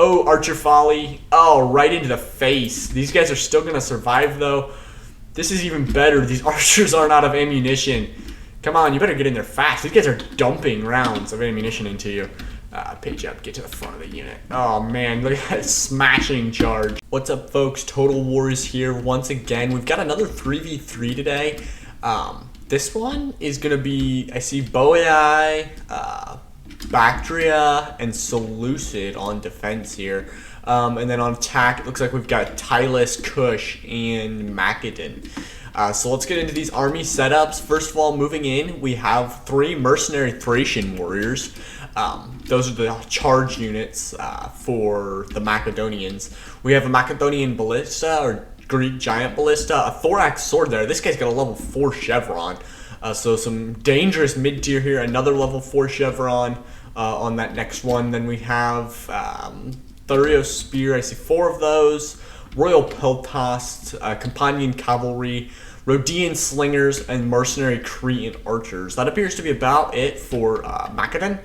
Oh, Archer Folly. Oh, right into the face. These guys are still going to survive, though. This is even better. These archers aren't out of ammunition. Come on, you better get in there fast. These guys are dumping rounds of ammunition into you. Page up, get to the front of the unit. Oh, man, look at that smashing charge. What's up, folks? Total Wars here once again. We've got another 3v3 today. This one is going to be, I see Boei, Bactria, and Seleucid on defense here. And then on attack, it looks like we've got Tylus, Kush, and Macedon. So let's get into these army setups. First of all, moving in, we have 3 mercenary Thracian warriors. Those are the charge units for the Macedonians. We have a Macedonian ballista, or Greek giant ballista, a thorax sword there. This guy's got a level 4 chevron. So some dangerous mid-tier here. Another level 4 chevron on that next one. Then we have Thurio spear. I see 4 of those. Royal Peltast, Companion cavalry, Rhodian slingers, and mercenary Cretan archers. That appears to be about it for Macedon.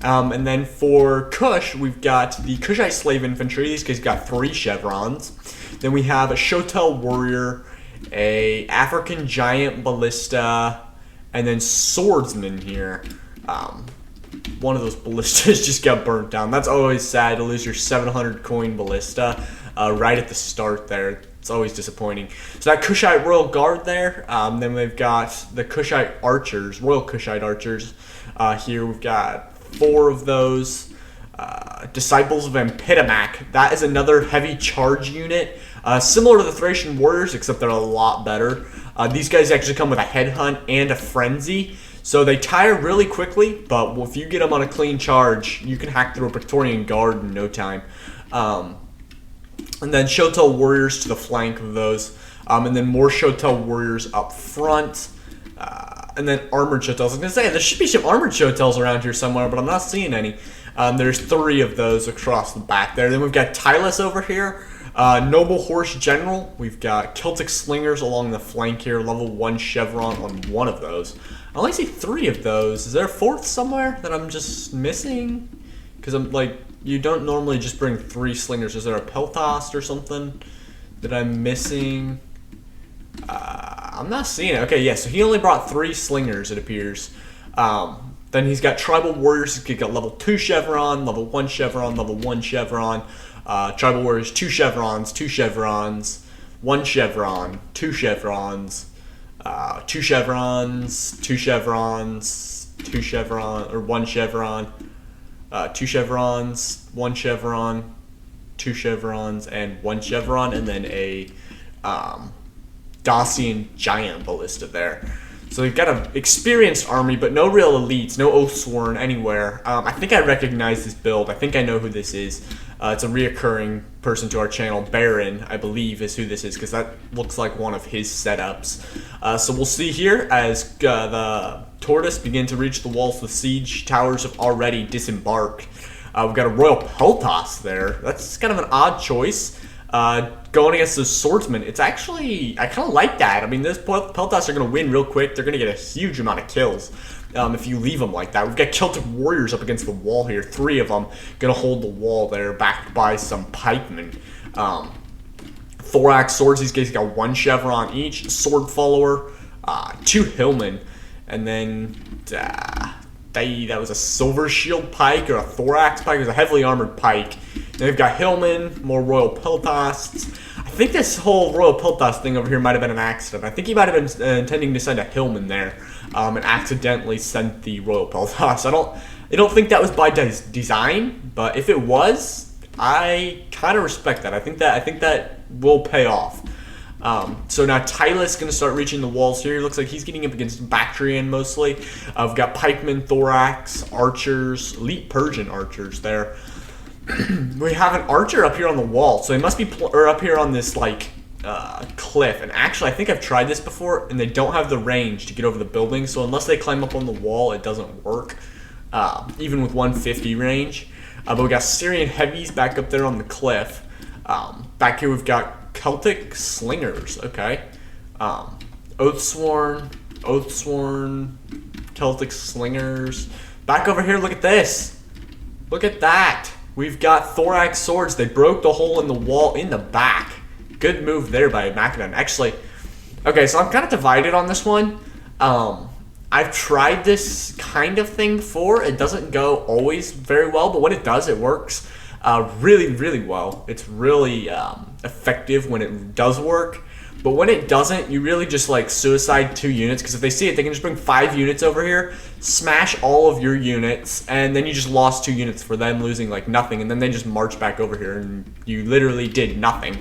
And then for Kush, we've got the Kushite slave infantry. These guys got 3 chevrons. Then we have a Shotel warrior, a African giant ballista, and then swordsman here. One of those ballistas just got burnt down. That's always sad to lose your 700 coin ballista right at the start there. It's always disappointing. So that Kushite Royal Guard there. Then we've got the Kushite archers, Royal Kushite archers. Here we've got 4 of those. Disciples of Epidamac. That is another heavy charge unit. Similar to the Thracian warriors, except they're a lot better. These guys actually come with a headhunt and a frenzy. So they tire really quickly, but if you get them on a clean charge, you can hack through a Praetorian Guard in no time. And then Shotel warriors to the flank of those. And then more Shotel warriors up front. And then armored Shotels. I was going to say, there should be some armored Shotels around here somewhere, but I'm not seeing any. There's 3 of those across the back there. Then we've got Tylus over here. Noble Horse General. We've got Celtic Slingers along the flank here. Level 1 chevron on one of those. I only see 3 of those. Is there a 4th somewhere that I'm just missing? Because I'm like, you don't normally just bring 3 slingers. Is there a Peltast or something that I'm missing? I'm not seeing it. Okay, yeah, so he only brought 3 slingers, it appears. Then he's got Tribal Warriors. He's got level 2 chevron, level 1 chevron, level 1 chevron. Tribal Warriors, 2 chevrons, 2 chevrons, 1 chevron, 2 chevrons, 2 chevrons, 2 chevrons, 2 chevron, or 1 chevron, 2 chevrons, 1 chevron, 2 chevrons, and 1 chevron, and then a Dacian giant ballista there. So we've got an experienced army, but no real elites, no Oathsworn anywhere. I think I recognize this build. I think I know who this is. It's a reoccurring person to our channel. Baron, I believe, is who this is, because that looks like one of his setups. So we'll see here as the Tortoise begin to reach the walls. The siege towers have already disembarked. We've got a Royal Peltas there. That's kind of an odd choice. Going against those swordsmen, it's actually, I kind of like that. I mean, those Peltas are going to win real quick. They're going to get a huge amount of kills if you leave them like that. We've got Celtic warriors up against the wall here. 3 of them going to hold the wall there, backed by some pikemen. Thorax swords, these guys got 1 chevron each. Sword follower, 2 hillmen, and then that was a silver shield pike or a thorax pike. It was a heavily armored pike. Then we've got hillmen, more Royal Peltasts. I think this whole Royal Peltast thing over here might have been an accident. I think he might have been intending to send a hillman there and accidentally sent the Royal Peltast. I don't think that was by design, but if it was, I kind of respect that. I think that will pay off. So now Tylus is going to start reaching the walls here. It looks like he's getting up against Bactrian mostly. We've got pikemen, thorax, archers, elite Persian archers there. We have an archer up here on the wall, so he must be up here on this like cliff. And actually, I think I've tried this before, and they don't have the range to get over the building. So unless they climb up on the wall, it doesn't work, even with 150 range. But we got Syrian heavies back up there on the cliff. Back here we've got Celtic slingers. Okay, Oathsworn, Celtic slingers. Back over here, look at this. Look at that. we've got thorax swords. They broke the hole in the wall in the back. Good move there by Macedon. Actually, okay, so I'm kind of divided on this one. I've tried this kind of thing before. It doesn't go always very well, but when it does, it works really, really well. It's really effective when it does work. But when it doesn't, you really just like suicide 2 units, because if they see it, they can just bring 5 units over here, smash all of your units, and then you just lost 2 units for them losing like nothing, and then they just march back over here, and you literally did nothing.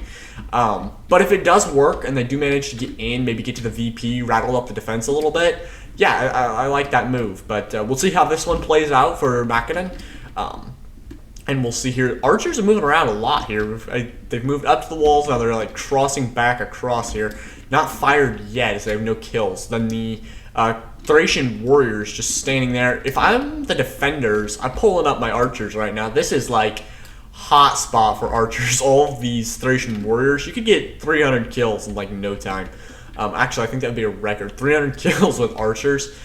But if it does work, and they do manage to get in, maybe get to the VP, rattle up the defense a little bit, yeah, I like that move. But we'll see how this one plays out for Macedon. And we'll see here. Archers are moving around a lot here. They've moved up to the walls. Now they're like crossing back across here. Not fired yet as they have no kills. Then the Thracian warriors just standing there. If I'm the defenders, I'm pulling up my archers right now. This is like hot spot for archers. All of these Thracian warriors. You could get 300 kills in like no time. Actually, I think that would be a record. 300 kills with archers.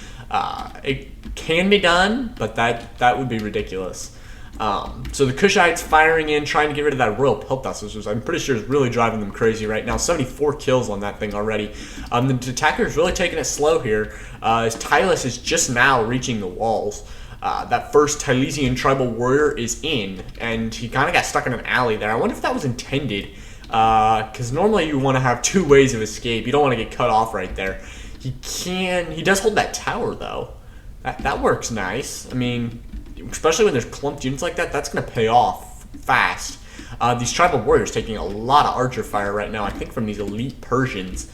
It can be done, but that would be ridiculous. So the Kushites firing in, trying to get rid of that Royal Peltas, which I'm pretty sure is really driving them crazy right now. 74 kills on that thing already. The attacker is really taking it slow here, as Tylus is just now reaching the walls. That first Tylesian tribal warrior is in, and he kind of got stuck in an alley there. I wonder if that was intended, because normally you want to have 2 ways of escape. You don't want to get cut off right there. He does hold that tower though. That works nice. I mean, especially when there's clumped units like that, that's going to pay off fast. These tribal warriors taking a lot of archer fire right now, I think from these elite Persians.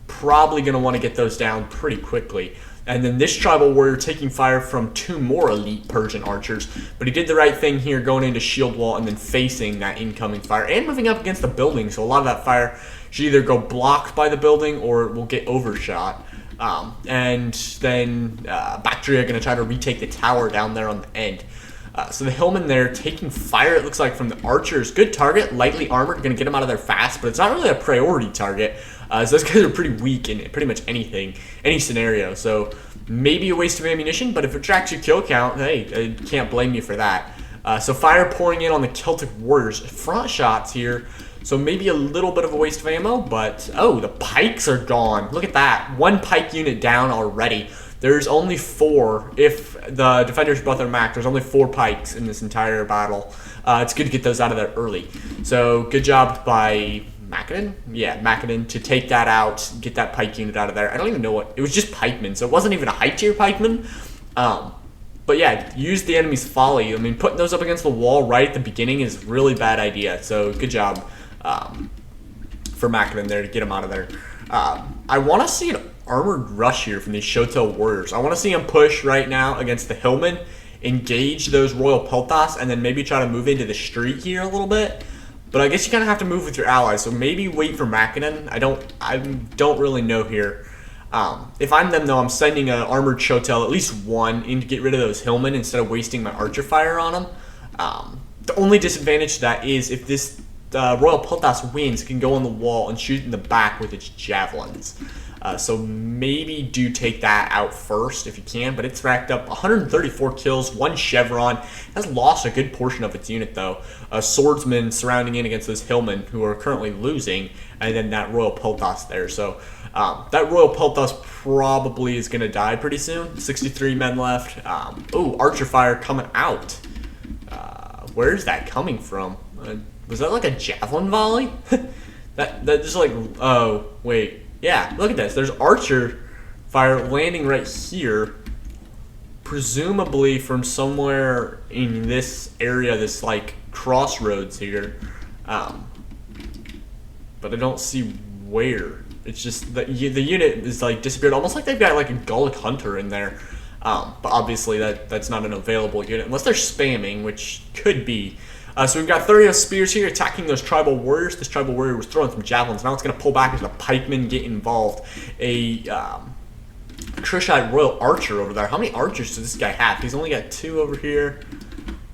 Probably going to want to get those down pretty quickly. And then this tribal warrior taking fire from 2 more elite Persian archers. But he did the right thing here, going into shield wall and then facing that incoming fire. And moving up against the building, so a lot of that fire should either go blocked by the building or it will get overshot. And then Bactria going to try to retake the tower down there on the end. So the Hillmen there taking fire, it looks like, from the archers. Good target, lightly armored, going to get them out of there fast, but it's not really a priority target. So those guys are pretty weak in pretty much anything, any scenario. So maybe a waste of ammunition, but if it tracks your kill count, hey, I can't blame you for that. So fire pouring in on the Celtic warriors. Front shots here. So maybe a little bit of a waste of ammo, but oh, the pikes are gone. Look at that. 1 pike unit down already. There's only 4. If the defenders brought their max, there's only 4 pikes in this entire battle. It's good to get those out of there early. So good job by Macedon? Yeah, Macedon to take that out, get that pike unit out of there. I don't even know what, it was just pikemen, so it wasn't even a high tier pikeman. But yeah, use the enemy's folly. I mean, putting those up against the wall right at the beginning is a really bad idea. So good job for Macedon there to get him out of there. I want to see an armored rush here from these Shotel warriors. I want to see them push right now against the Hillmen, engage those Royal Peltas, and then maybe try to move into the street here a little bit. But I guess you kind of have to move with your allies, so maybe wait for Macedon. I don't really know here. If I'm them, though, I'm sending an armored Shotel, at least 1, in to get rid of those Hillmen instead of wasting my archer fire on them. The only disadvantage to that is if this Royal Peltas wins, it can go on the wall and shoot in the back with its javelins. So maybe do take that out first if you can, but it's racked up 134 kills, 1 chevron. Has lost a good portion of its unit though. Swordsmen surrounding in against those Hillmen who are currently losing, and then that Royal Peltas there. So that Royal Peltas probably is going to die pretty soon. 63 men left. Oh, archer fire coming out. Where's that coming from? Was that like a javelin volley? that just like, oh, wait. Yeah, look at this. There's archer fire landing right here. Presumably from somewhere in this area, this like crossroads here. But I don't see where. It's just the unit is like disappeared. Almost like they've got like a Gallic Hunter in there. But obviously that's not an available unit. Unless they're spamming, which could be. So we've got 30 spears here attacking those tribal warriors. This tribal warrior was throwing some javelins. Now it's going to pull back as the pikemen get involved. A Kushite royal archer over there. How many archers does this guy have? He's only got 2 over here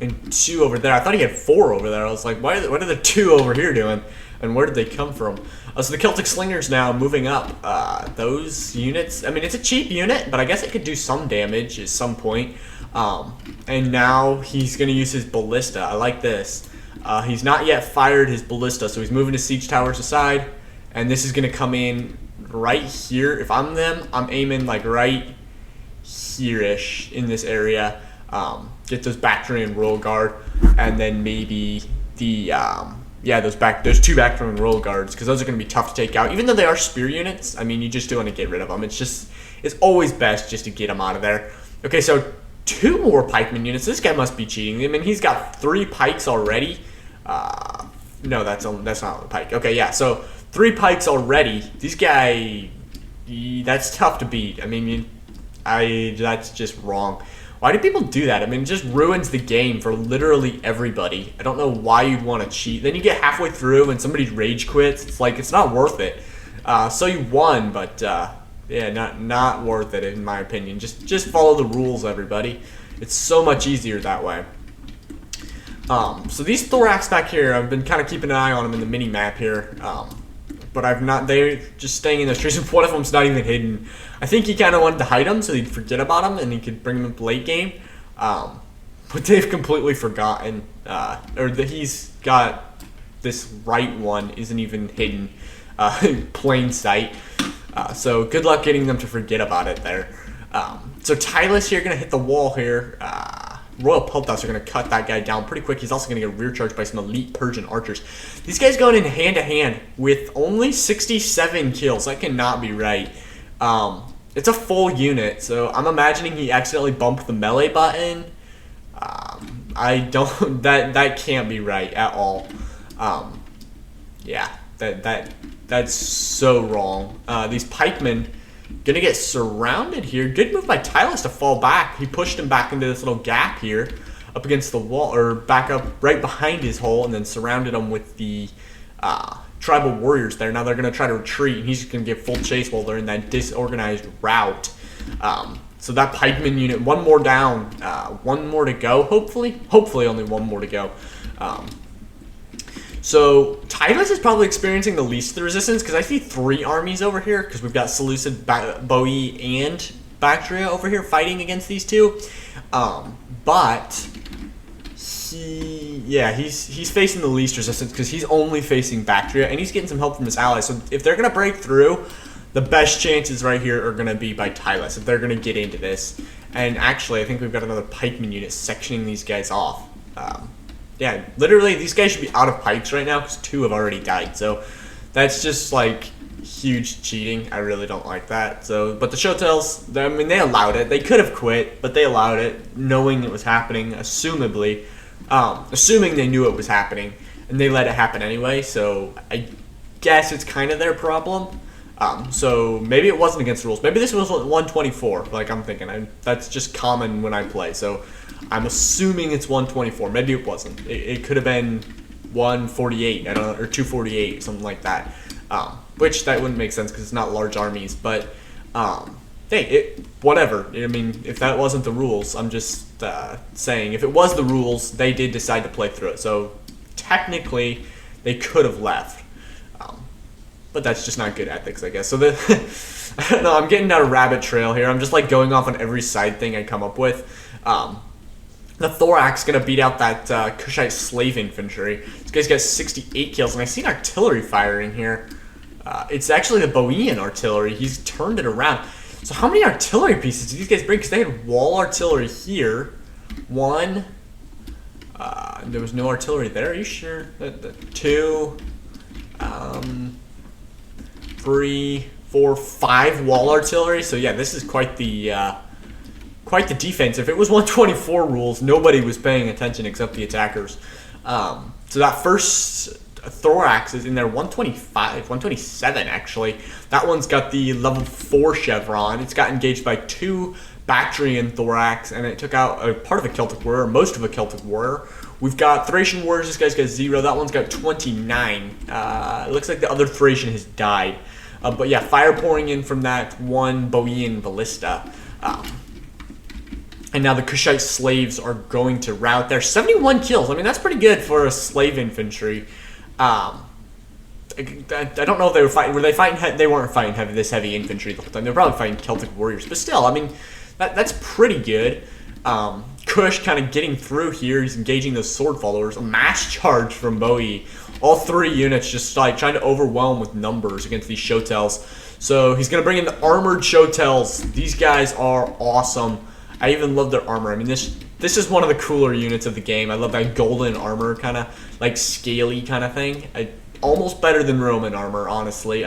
and 2 over there. I thought he had 4 over there. I was like, what are the 2 over here doing? And where did they come from? So the Celtic Slingers now moving up. Those units, I mean, it's a cheap unit, but I guess it could do some damage at some point. And now he's going to use his ballista. I like this. He's not yet fired his ballista, so he's moving his siege towers aside. And this is going to come in right here. If I'm them, I'm aiming like right here-ish in this area. Get those Bactrian Royal Guard, and then maybe the those two Bactrian Royal Guards, because those are going to be tough to take out. Even though they are spear units, I mean, you just do want to get rid of them. It's always best just to get them out of there. Okay, so 2 more pikeman units. This guy must be cheating. I mean, he's got 3 pikes already. No, that's not a pike. Okay, yeah, so 3 pikes already. These guy, that's tough to beat. I mean, that's just wrong. Why do people do that? I mean, it just ruins the game for literally everybody. I don't know why you'd want to cheat. Then you get halfway through and somebody rage quits. It's like, it's not worth it. So you won, but yeah, not worth it in my opinion. Just follow the rules, everybody. It's so much easier that way. So these thorax back here, I've been kind of keeping an eye on them in the mini map here. But I've not. They're just staying in those trees. One of them's not even hidden. I think he kind of wanted to hide them so he'd forget about them and he could bring them up late game. But they've completely forgotten, or that he's got this right one isn't even hidden, in plain sight. So good luck getting them to forget about it there. So Tylus here gonna hit the wall here. Royal Peltas are going to cut that guy down pretty quick. He's also going to get rear charged by some elite Persian archers. These guys going in hand to hand with only 67 kills. That cannot be right. It's a full unit, so I'm imagining he accidentally bumped the melee button. I don't. That can't be right at all. Yeah, that's so wrong. These pikemen gonna get surrounded here. Good move by Tylus to fall back. He pushed him back into this little gap here up against the wall, or back up right behind his hole, and then surrounded him with the tribal warriors there. Now they're gonna try to retreat, and he's gonna get full chase while they're in that disorganized rout. So that pikeman unit, one more down, one more to go, hopefully only one more to go. So Tylus is probably experiencing the least of the resistance, because I see 3 armies over here, because we've got Seleucid, Boii, and Bactria over here fighting against these 2. But he's facing the least resistance because he's only facing Bactria, and he's getting some help from his allies. So if they're gonna break through, the best chances right here are gonna be by Tylus if they're gonna get into this. And actually, I think we've got another pikeman unit sectioning these guys off. Yeah, literally, these guys should be out of pikes right now because 2 have already died. So that's just like huge cheating. I really don't like that. So, but the Showtails, I mean, they allowed it. They could have quit, but they allowed it, knowing it was happening, assuming they knew it was happening, and they let it happen anyway. So I guess it's kind of their problem. So maybe it wasn't against the rules. Maybe this was 124, like I'm thinking. That's just common when I play. So I'm assuming it's 124. Maybe it wasn't. It could have been 148, I don't know, or 248, something like that. Which that wouldn't make sense because it's not large armies. But hey, whatever. I mean, if that wasn't the rules, I'm just saying if it was the rules, they did decide to play through it. So technically, they could have left. But that's just not good ethics, I guess. So I don't know, I'm getting down a rabbit trail here. I'm just like going off on every side thing I come up with. The Thorax gonna beat out that Kushite slave infantry. This guy's got 68 kills, and I see an artillery firing here. It's actually the Boeotian artillery. He's turned it around. So how many artillery pieces do these guys bring? Because they had wall artillery here. 1. There was no artillery there. Are you sure? 2. 3, 4, 5 wall artillery. So yeah, this is quite the defense. If it was 124 rules, nobody was paying attention except the attackers. So that first Thorax is in there, 125, 127 actually. That one's got the level 4 chevron. It's got engaged by 2 Bactrian Thorax, and it took out a part of a Celtic warrior, most of a Celtic warrior. We've got Thracian warriors. This guy's got 0. That one's got 29. It looks like the other Thracian has died. But yeah, fire pouring in from that 1 Boeotian ballista. And now the Kushite slaves are going to rout there. 71 kills. I mean, that's pretty good for a slave infantry. I don't know if they were fighting. Were they fighting? They weren't fighting this heavy infantry the whole time. They were probably fighting Celtic warriors. But still, I mean, that's pretty good. Kush kind of getting through here. He's engaging those sword followers. A mass charge from Bowie. All 3 units just like trying to overwhelm with numbers against these Shotels. So he's going to bring in the armored Shotels. These guys are awesome. I even love their armor. I mean, this is one of the cooler units of the game. I love that golden armor, kind of like scaly kind of thing. Almost better than Roman armor, honestly.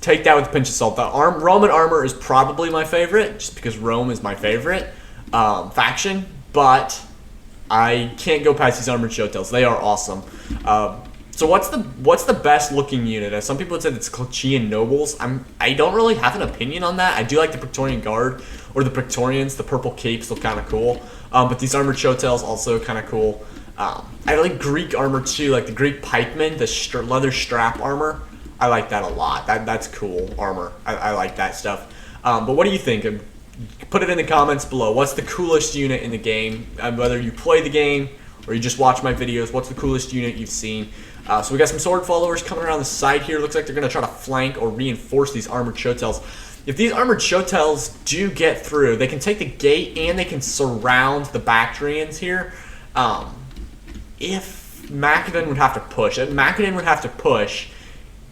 Take that with a pinch of salt. The Roman armor is probably my favorite, just because Rome is my favorite faction. But I can't go past these armored Shotels. They are awesome. So what's the best looking unit? Some people have said it's Colchian Nobles. I don't really have an opinion on that. I do like the Praetorian Guard or the Praetorians. The purple capes look kind of cool. But these armored Shotels also kind of cool. I like Greek armor too, like the Greek pikemen, the leather strap armor. I like that a lot. That's cool armor. I like that stuff. But what do you think? Put it in the comments below. What's the coolest unit in the game? Whether you play the game or you just watch my videos, what's the coolest unit you've seen? So we got some sword followers coming around the side here. Looks like they're going to try to flank or reinforce these armored Shotels. If these armored Shotels do get through, they can take the gate and they can surround the Bactrians here. If Macedon would have to push,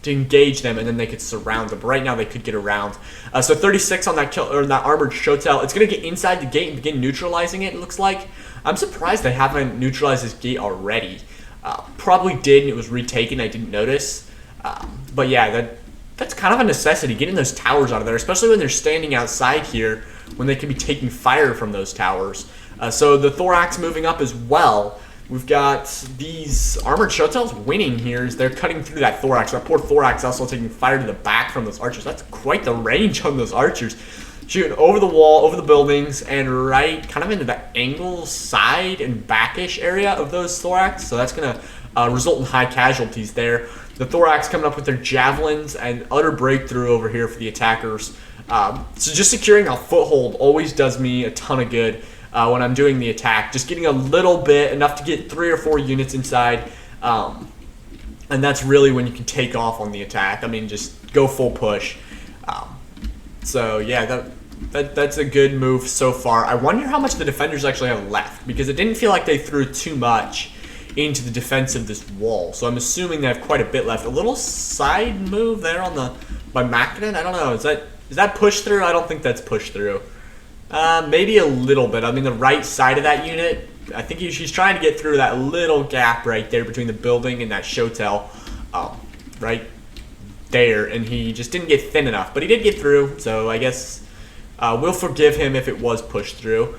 to engage them, and then they could surround them. But right now, they could get around. So 36 on that armored Shotel. It's going to get inside the gate and begin neutralizing it, it looks like. I'm surprised they haven't neutralized this gate already. Probably did, and it was retaken. I didn't notice. But yeah, that's kind of a necessity, getting those towers out of there, especially when they're standing outside here, when they could be taking fire from those towers. So the Thorax moving up as well. We've got these armored Shotels winning here as they're cutting through that Thorax. That poor Thorax also taking fire to the back from those archers. That's quite the range on those archers. Shooting over the wall, over the buildings, and right kind of into the angle, side, and backish area of those Thorax. So that's going to result in high casualties there. The Thorax coming up with their javelins and utter breakthrough over here for the attackers. So just securing a foothold always does me a ton of good. When I'm doing the attack, just getting a little bit, enough to get 3 or 4 units inside, and that's really when you can take off on the attack. I mean, just go full push. So yeah, that's a good move so far. I wonder how much the defenders actually have left, because it didn't feel like they threw too much into the defense of this wall. So I'm assuming they have quite a bit left. A little side move there by Macedon. I don't know. Is that push through? I don't think that's push through. Maybe a little bit. I mean, the right side of that unit, I think she's trying to get through that little gap right there between the building and that Shotel, right there, and he just didn't get thin enough. But he did get through, so I guess we'll forgive him if it was pushed through.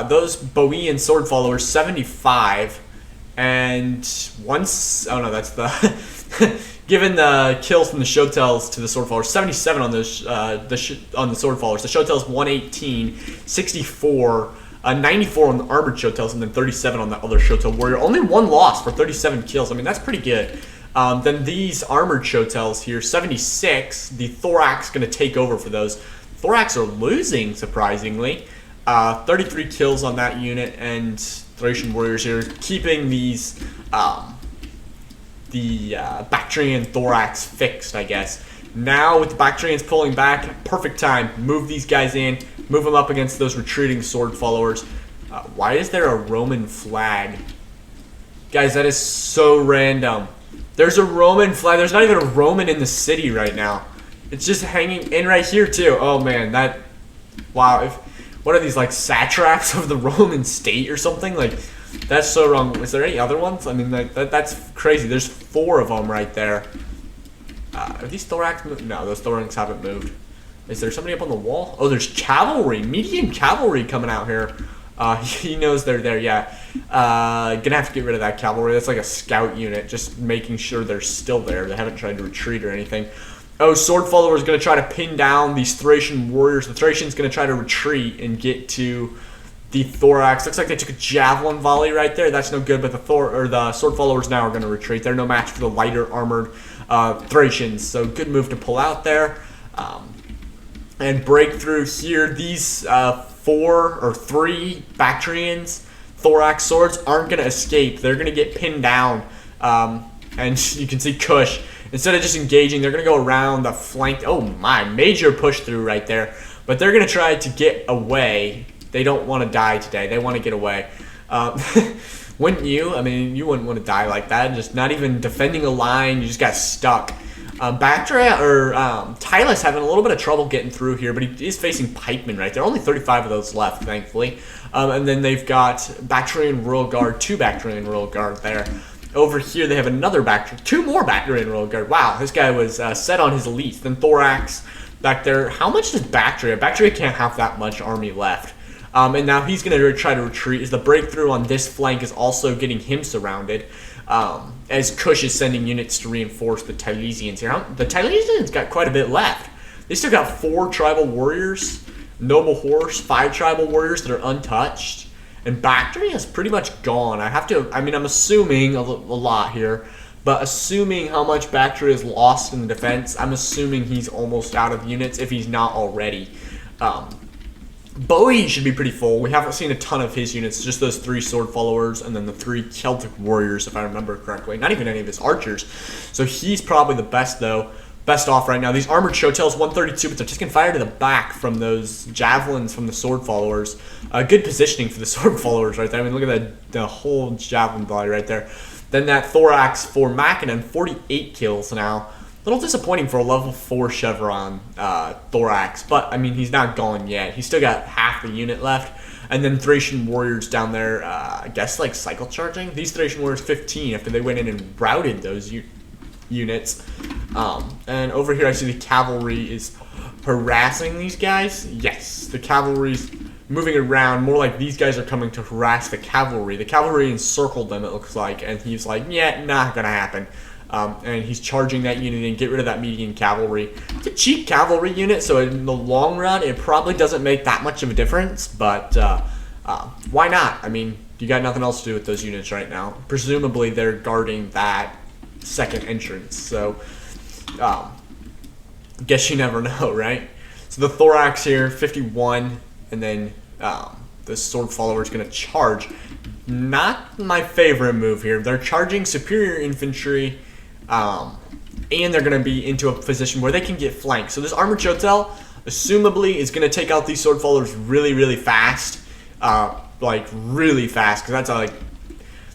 Those Boeotian sword followers, 75, and once, oh no, that's the... Given the kills from the Shotels to the sword followers, 77 on those on the sword followers. The Shotels 118, 64, 94 on the armored Shotels, and then 37 on the other Shotel warrior. Only 1 loss for 37 kills. I mean, that's pretty good. Then these armored Shotels here, 76. The Thorax going to take over for those. Thorax are losing, surprisingly. 33 kills on that unit, and Thracian warriors here keeping these. The Bactrian Thorax fixed, I guess. Now with the Bactrians pulling back, perfect time. Move these guys in, move them up against those retreating sword followers. Why is there a Roman flag? Guys, that is so random. There's a Roman flag. There's not even a Roman in the city right now. It's just hanging in right here too. Oh man, that... Wow. What are these, like satraps of the Roman state or something? Like... That's so wrong. Is there any other ones? I mean, that's crazy. There's 4 of them right there. Are these Thorax moved? No, those Thorax haven't moved. Is there somebody up on the wall? Oh, there's cavalry. Median cavalry coming out here. He knows they're there, yeah. Gonna have to get rid of that cavalry. That's like a scout unit. Just making sure they're still there. They haven't tried to retreat or anything. Oh, sword follower is gonna try to pin down these Thracian warriors. The Thracian's gonna try to retreat and get to... the Thorax. Looks like they took a javelin volley right there. That's no good, but the sword followers now are going to retreat. They're no match for the lighter armored Thracians. So good move to pull out there. And break through here. These 4 or 3 Bactrians Thorax swords aren't going to escape. They're going to get pinned down. And you can see Kush. Instead of just engaging, they're going to go around the flank. Oh my, major push through right there. But they're going to try to get away. They don't want to die today. They want to get away. Wouldn't you? I mean, you wouldn't want to die like that. Just not even defending a line. You just got stuck. Bactria or Tylus having a little bit of trouble getting through here, but he is facing Pikemen right there. Only 35 of those left, thankfully. And then they've got Bactrian Royal Guard, 2 Bactrian Royal Guard there. Over here, they have another Bactrian, 2 more Bactrian Royal Guard. Wow, this guy was set on his elite. Then Thorax back there. How much does Bactria? Bactria can't have that much army left. And now he's going to try to retreat. As the breakthrough on this flank is also getting him surrounded. As Kush is sending units to reinforce the Tylesians here. The Tylesians got quite a bit left. They still got 4 tribal warriors, noble horse, 5 tribal warriors that are untouched. And Bactria is pretty much gone. I'm assuming a lot here, but assuming how much Bactria is lost in the defense, I'm assuming he's almost out of units if he's not already. Bowie should be pretty full. We haven't seen a ton of his units, just those 3 sword followers and then the 3 Celtic warriors, if I remember correctly. Not even any of his archers. So he's probably the best, though. Best off right now. These armored showtails, 132, but they're taking fire to the back from those javelins from the sword followers. Good positioning for the sword followers right there. I mean, look at the whole javelin volley right there. Then that Thorax for Mackinnon, 48 kills now. A little disappointing for a level 4 Chevron Thorax, but I mean, he's not gone yet. He's still got half the unit left. And then Thracian warriors down there, I guess like cycle charging. These Thracian warriors 15 after they went in and routed those units. And over here I see the cavalry is harassing these guys. Yes, the cavalry's moving around, more like these guys are coming to harass the cavalry. The cavalry encircled them, it looks like, and he's like, yeah, not gonna happen. And he's charging that unit and get rid of that median cavalry. It's a cheap cavalry unit, so in the long run, it probably doesn't make that much of a difference, but why not? I mean, you got nothing else to do with those units right now. Presumably, they're guarding that second entrance, so guess you never know, right? So the Thorax here, 51, and then the sword follower is going to charge. Not my favorite move here. They're charging superior infantry, and they're going to be into a position where they can get flanked. So this armored shotel, assumably, is going to take out these sword followers really, really fast. Like, really fast, because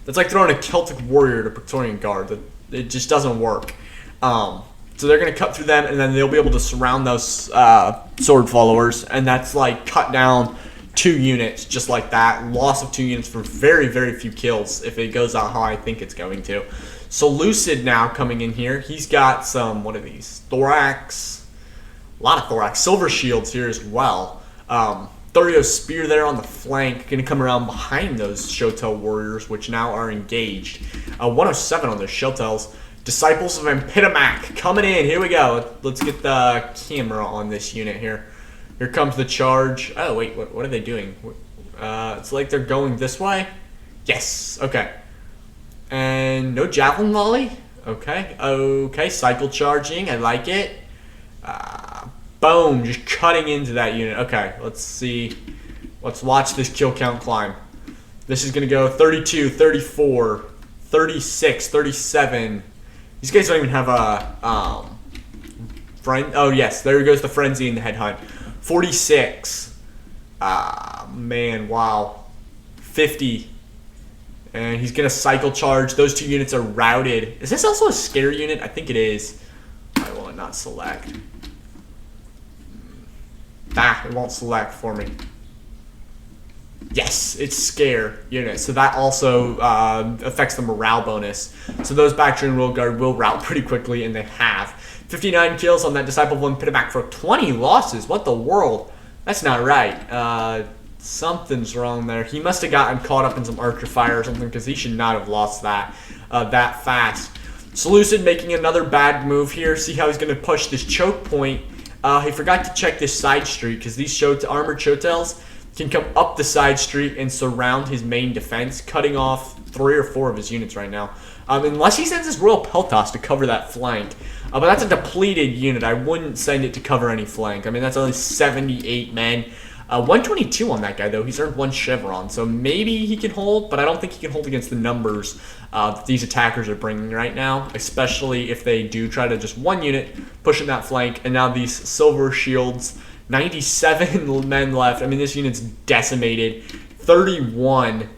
that's like throwing a Celtic warrior to Praetorian Guard. It just doesn't work. So they're going to cut through them, and then they'll be able to surround those sword followers, and that's like cut down 2 units just like that. Loss of 2 units for very, very few kills if it goes out how I think it's going to. So Lucid now coming in here. He's got some, what are these? Thorax. A lot of Thorax. Silver shields here as well. Thurio's spear there on the flank. Going to come around behind those Shotel warriors, which now are engaged. 107 on their Shotels. Disciples of Epidamac coming in. Here we go. Let's get the camera on this unit here. Here comes the charge. Oh, wait. What are they doing? It's like they're going this way. Yes. Okay. And no javelin volley. Okay. Okay. Cycle charging. I like it. Boom. Just cutting into that unit. Okay. Let's see. Let's watch this kill count climb. This is going to go 32, 34, 36, 37. These guys don't even have a friend. Oh, yes. There goes the frenzy and the headhunt. 46. Man, wow. 50. And he's going to cycle charge. Those 2 units are routed. Is this also a scare unit? I think it is. I will not select. It won't select for me. Yes, it's scare unit. So that also affects the morale bonus. So those Bactrian Royal Guard will rout pretty quickly, and they have. 59 kills on that Disciple of Epidamac for 20 losses. What the world? That's not right. Something's wrong there. He must have gotten caught up in some archer fire or something, because he should not have lost that that fast. Seleucid making another bad move here. See how he's going to push this choke point. He forgot to check this side street, because these armored Shotels can come up the side street and surround his main defense, cutting off 3 or 4 of his units right now. Unless he sends his Royal Peltas to cover that flank. But that's a depleted unit. I wouldn't send it to cover any flank. I mean, that's only 78 men. 122 on that guy, though. He's earned 1 chevron, so maybe he can hold, but I don't think he can hold against the numbers that these attackers are bringing right now, especially if they do try to just 1 unit pushing that flank. And now these silver shields 97 men left. I mean, this unit's decimated. 31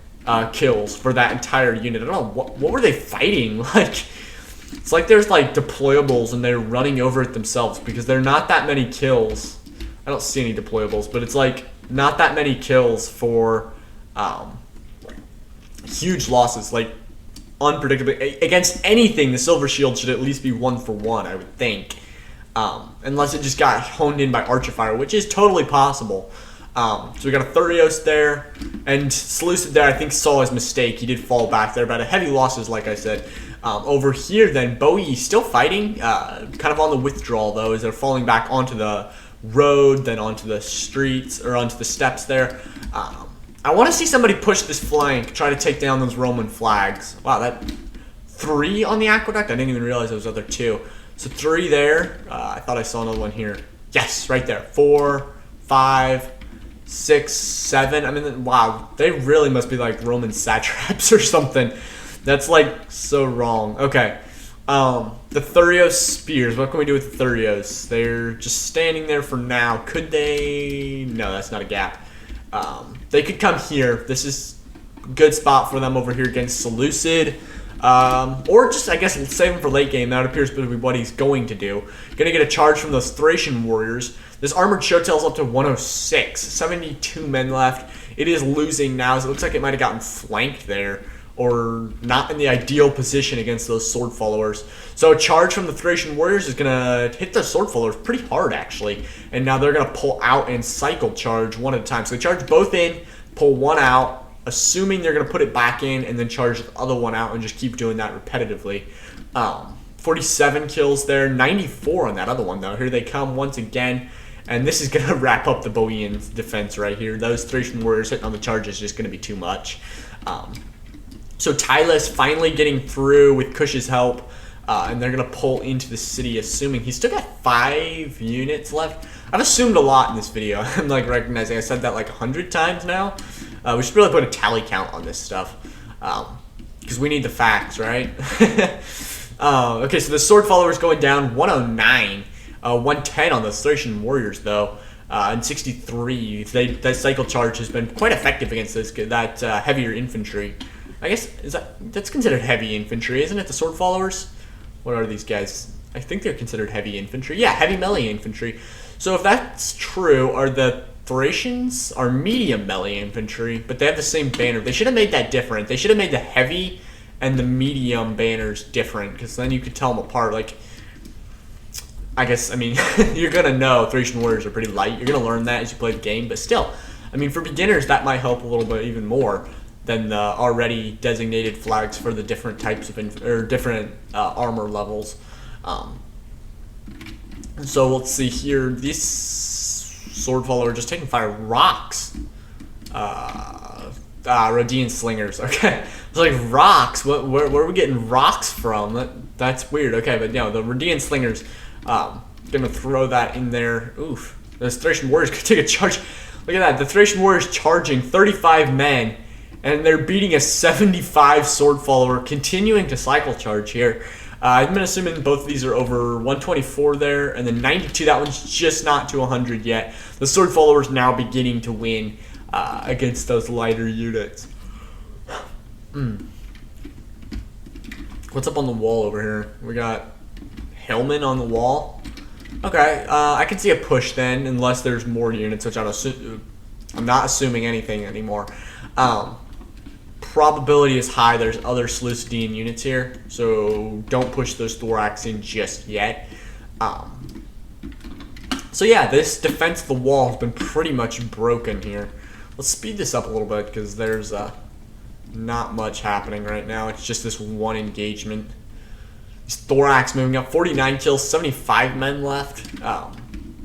kills for that entire unit. I don't know, what were they fighting? Like, it's like there's like deployables and they're running over it themselves because they're not that many kills. I don't see any deployables, but it's like not that many kills for huge losses. Like, unpredictably. Against anything, the Silver Shield should at least be 1-for-1, I would think. Unless it just got honed in by Archer Fire, which is totally possible. So we got a Thurios there, and Seleucid there I think saw his mistake. He did fall back there, but heavy losses, like I said. Over here then, Bowie still fighting, kind of on the withdrawal though, as they're falling back onto the road, then onto the streets, or onto the steps there. I want to see somebody push this flank, try to take down those Roman flags. Wow, that 3 on the aqueduct? I didn't even realize there was other 2. So 3 there. I thought I saw another one here. Yes, right there. 4, 5, 6, 7. I mean, wow, they really must be like Roman satraps or something. That's like so wrong. Okay. The Thurios spears. What can we do with the Thurios? They're just standing there for now. Could they? No, that's not a gap. They could come here. This is a good spot for them over here against Seleucid. Or just, I guess, save him for late game. That appears to be what he's going to do. Going to get a charge from those Thracian warriors. This armored show tells up to 106. 72 men left. It is losing now, so it looks like it might have gotten flanked there, or not in the ideal position against those sword followers. So a charge from the Thracian warriors is going to hit the sword followers pretty hard, actually. And now they're going to pull out and cycle charge one at a time. So they charge both in, pull one out, assuming they're going to put it back in, and then charge the other one out and just keep doing that repetitively. 47 kills there, 94 on that other one, though. Here they come once again. And this is going to wrap up the Boeotian defense right here. Those Thracian warriors hitting on the charge is just going to be too much. So Tylus finally getting through with Kush's help, and they're going to pull into the city, assuming he's still got 5 units left. I've assumed a lot in this video. I'm like recognizing I said that like 100 times now. We should really put a tally count on this stuff, because we need the facts, right? Okay, so the sword followers going down 109, 110 on the Thracian warriors though. And 63, that cycle charge has been quite effective against that heavier infantry. I guess that's considered heavy infantry, isn't it? The sword followers. What are these guys? I think they're considered heavy infantry. Yeah, heavy melee infantry. So if that's true, are the Thracians are medium melee infantry, but they have the same banner. They should have made that different. They should have made the heavy and the medium banners different, because then you could tell them apart. Like, I guess, I mean, you're going to know Thracian warriors are pretty light. You're going to learn that as you play the game. But still, I mean, for beginners, that might help a little bit even more than the already designated flags for the different types of, different armor levels. So let's see here. These sword followers are just taking fire. Rocks. Rhodean slingers. Okay. It's like rocks. Where are we getting rocks from? That's weird. Okay, but no, the Rhodean slingers. Gonna throw that in there. Oof. Those Thracian warriors could take a charge. Look at that. The Thracian warriors charging 35 men, and they're beating a 75 sword follower, continuing to cycle charge here. I've been assuming both of these are over 124 there, and then 92. That one's just not to 100 yet. The sword followers now beginning to win against those lighter units. What's up on the wall over here? We got Hillman on the wall. Okay, I can see a push then, unless there's more units, which I'm not assuming anything anymore. Probability is high there's other Seleucidian units here, so don't push those thorax in just yet. So yeah, this defense of the wall has been pretty much broken here. Let's speed this up a little bit, because there's not much happening right now. It's just this one engagement. Thorax moving up, 49 kills, 75 men left.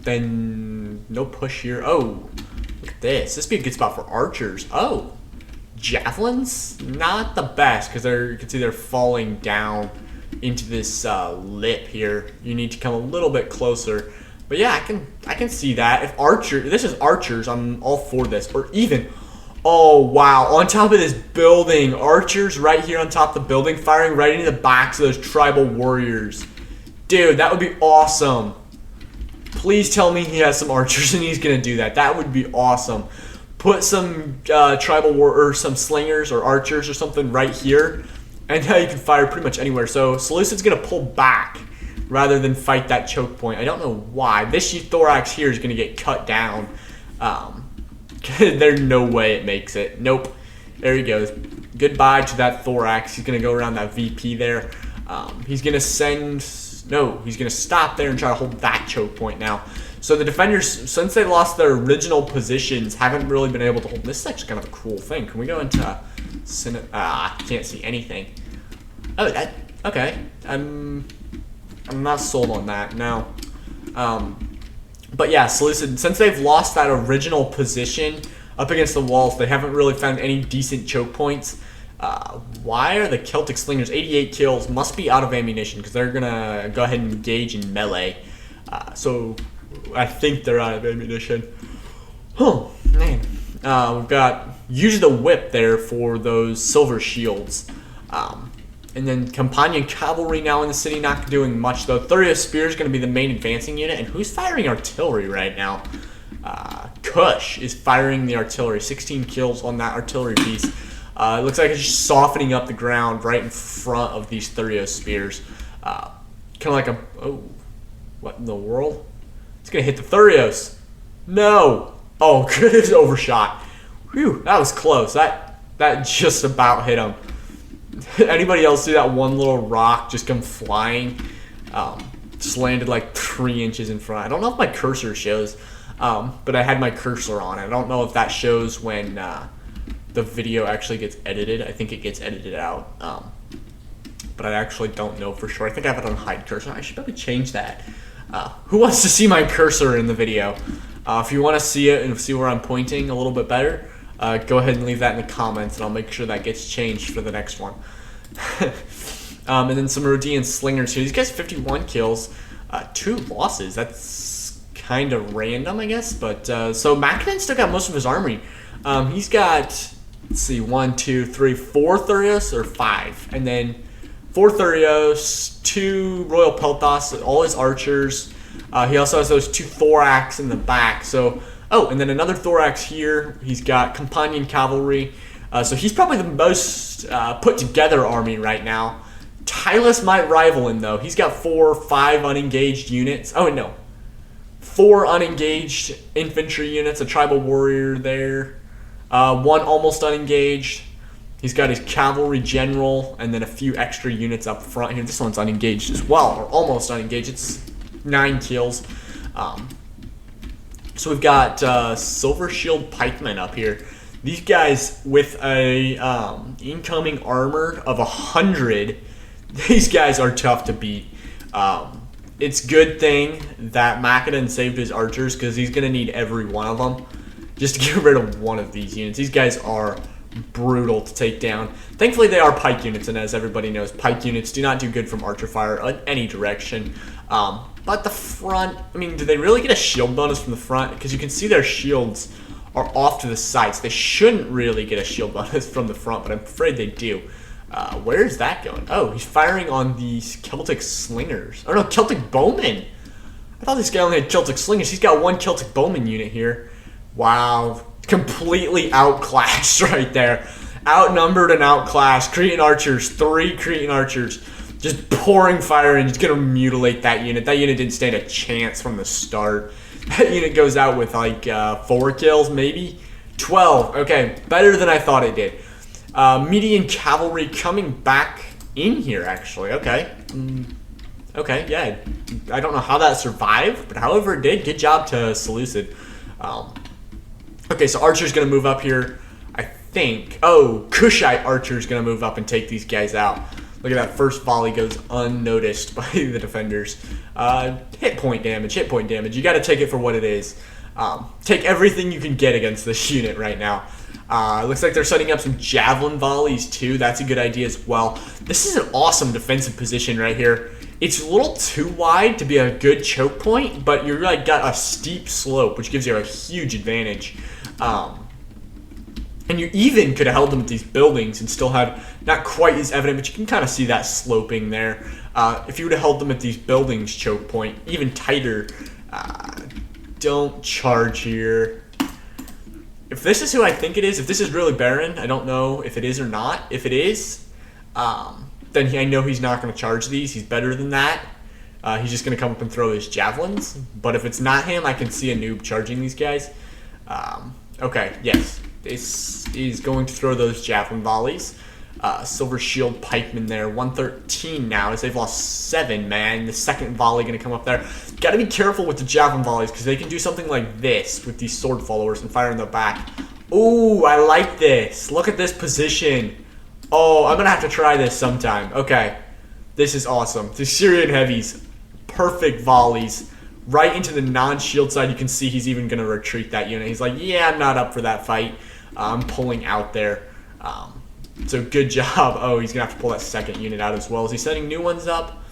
Then no push here. Oh, look at this. This would be a good spot for archers. Oh, javelins? Not the best, because you can see they're falling down into this lip here. You need to come a little bit closer. But yeah, I can see that. If this is archers, I'm all for this. Or even, oh wow, on top of this building, archers right here on top of the building, firing right into the backs of those tribal warriors. Dude, that would be awesome. Please tell me he has some archers and he's gonna do that. That would be awesome. Put some tribal war or some slingers or archers or something right here, and now you can fire pretty much anywhere. So Seleucid's gonna pull back rather than fight that choke point. I don't know why. This thorax here is gonna get cut down. There's no way it makes it. Nope. There he goes. Goodbye to that thorax. He's gonna go around that VP there. He's gonna he's gonna stop there and try to hold that choke point now. So the defenders, since they lost their original positions, haven't really been able to hold. This is actually kind of a cool thing. Can we go into I can't see anything. Oh, that okay. I'm not sold on that now. But yeah, Seleucid, since they've lost that original position up against the walls, they haven't really found any decent choke points. Why are the Celtic Slingers 88 kills? Must be out of ammunition because they're gonna go ahead and engage in melee. So I think they're out of ammunition. Oh man, we've got use the whip there for those silver shields. And then Companion Cavalry now in the city, not doing much though. Thurio Spear is going to be the main advancing unit. And who's firing artillery right now? Kush is firing the artillery. 16 kills on that artillery piece. It looks like it's just softening up the ground right in front of these Thurio Spears. Kind of like a... Oh, what in the world? It's going to hit the Thurios. No! Oh, good. It was overshot. Whew, that was close. That just about hit him. Anybody else see that one little rock just come flying? Just landed like 3 inches in front. I don't know if my cursor shows, but I had my cursor on. I don't know if that shows when the video actually gets edited. I think it gets edited out, but I actually don't know for sure. I think I have it on hide cursor. I should probably change that. Who wants to see my cursor in the video? If you want to see it and see where I'm pointing a little bit better, go ahead and leave that in the comments, and I'll make sure that gets changed for the next one. And then some Rhodian Slingers here. These guys 51 kills, 2 losses. That's kind of random, I guess. But so Macedon still got most of his army. He's got, let's see, 1, 2, 3, 4 Thurios or 5, and then 4 Thurios, 2 Royal Peltas, all his archers. He also has those 2 Thorax in the back. So. Oh, and then another Thorax here. He's got Companion Cavalry. So he's probably the most put together army right now. Tylus might rival him, though. He's got 4 or 5 unengaged units. Oh, no. 4 unengaged infantry units, a tribal warrior there. 1 almost unengaged. He's got his cavalry general, and then a few extra units up front here. This one's unengaged as well, or almost unengaged. It's 9 kills. So we've got Silver Shield Pikemen up here. These guys with a incoming armor of 100. These guys are tough to beat. It's a good thing that Macedon saved his archers because he's going to need every one of them just to get rid of one of these units. These guys are brutal to take down. Thankfully, they are pike units, and as everybody knows, pike units do not do good from archer fire in any direction. But the front, I mean, do they really get a shield bonus from the front? Because you can see their shields are off to the sides. They shouldn't really get a shield bonus from the front, but I'm afraid they do. Where is that going? Oh, he's firing on these Celtic Slingers. Oh, no, Celtic Bowmen. I thought this guy only had Celtic Slingers. He's got 1 Celtic Bowman unit here. Wow. Completely outclassed right there. Outnumbered and outclassed. Cretan Archers. 3 Cretan Archers. Just pouring fire and just going to mutilate that unit. That unit didn't stand a chance from the start. That unit goes out with like 4 kills, maybe? 12. Okay, better than I thought it did. Median Cavalry coming back in here, actually. Okay. Okay, yeah. I don't know how that survived, but however it did, good job to Seleucid. Okay, so Archer's going to move up here, I think. Oh, Kushite Archer's going to move up and take these guys out. Look at that first volley goes unnoticed by the defenders. Hit point damage. You got to take it for what it is. Take everything you can get against this unit right now. Looks like they're setting up some javelin volleys too. That's a good idea as well. This is an awesome defensive position right here. It's a little too wide to be a good choke point, but you're like got a steep slope, which gives you a huge advantage. And you even could have held them at these buildings and still had not quite as evident, but you can kind of see that sloping there. If you would have held them at these buildings choke point, even tighter, Don't charge here. If this is who I think it is, if this is really Baron, I don't know if it is or not. If it is, then I know he's not going to charge these. He's better than that. He's just going to come up and throw his javelins. But if it's not him, I can see a noob charging these guys. Okay, yes. This is going to throw those javelin volleys. Silver Shield Pikeman there. 113 now as they've lost 7, man. The second volley going to come up there. Got to be careful with the javelin volleys because they can do something like this with these sword followers and fire in the back. Ooh, I like this. Look at this position. Oh, I'm going to have to try this sometime. Okay, this is awesome. The Syrian heavies, perfect volleys. Right into the non-shield side. You can see he's even going to retreat that unit. He's like, yeah, I'm not up for that fight. I'm pulling out there. So good job. Oh, he's going to have to pull that second unit out as well. Is he setting new ones up?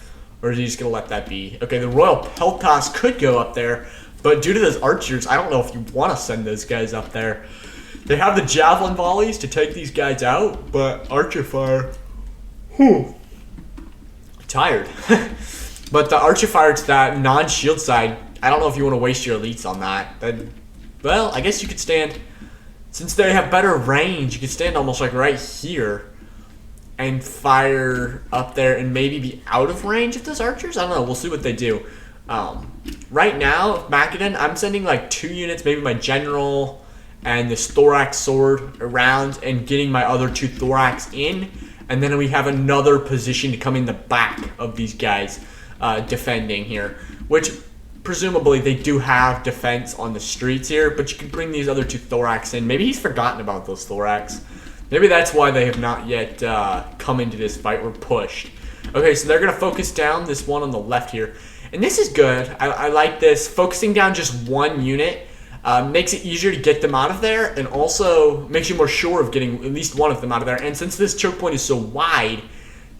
Or is he just going to let that be? Okay, the Royal Peltas could go up there. But due to those archers, I don't know if you want to send those guys up there. They have the javelin volleys to take these guys out. But archer fire. Tired. But the archer fire to that non-shield side, I don't know if you want to waste your elites on that. Well, I guess you could stand... Since they have better range, you could stand almost like right here and fire up there and maybe be out of range of those archers. I don't know. We'll see what they do. Right now, Macedon, I'm sending like 2 units, maybe my general and this thorax sword around and getting my other 2 thorax in. And then we have another position to come in the back of these guys defending here, which... Presumably, they do have defense on the streets here, but you can bring these other 2 thorax in. Maybe he's forgotten about those thorax. Maybe that's why they have not yet come into this fight or pushed. Okay, so they're going to focus down this one on the left here. And this is good. I like this. Focusing down just 1 unit makes it easier to get them out of there and also makes you more sure of getting at least one of them out of there. And since this choke point is so wide,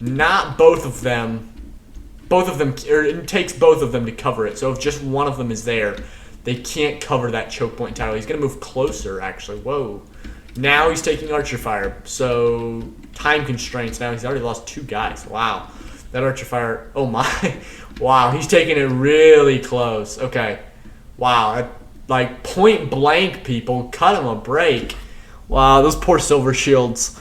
not both of them... or it takes both of them to cover it. So if just one of them is there, they can't cover that choke point entirely. He's going to move closer, actually. Whoa. Now he's taking archer fire. So time constraints. Now he's already lost 2 guys. Wow. That archer fire. Oh, my. Wow. He's taking it really close. Okay. Wow. Like point blank, people. Cut him a break. Wow. Those poor silver shields.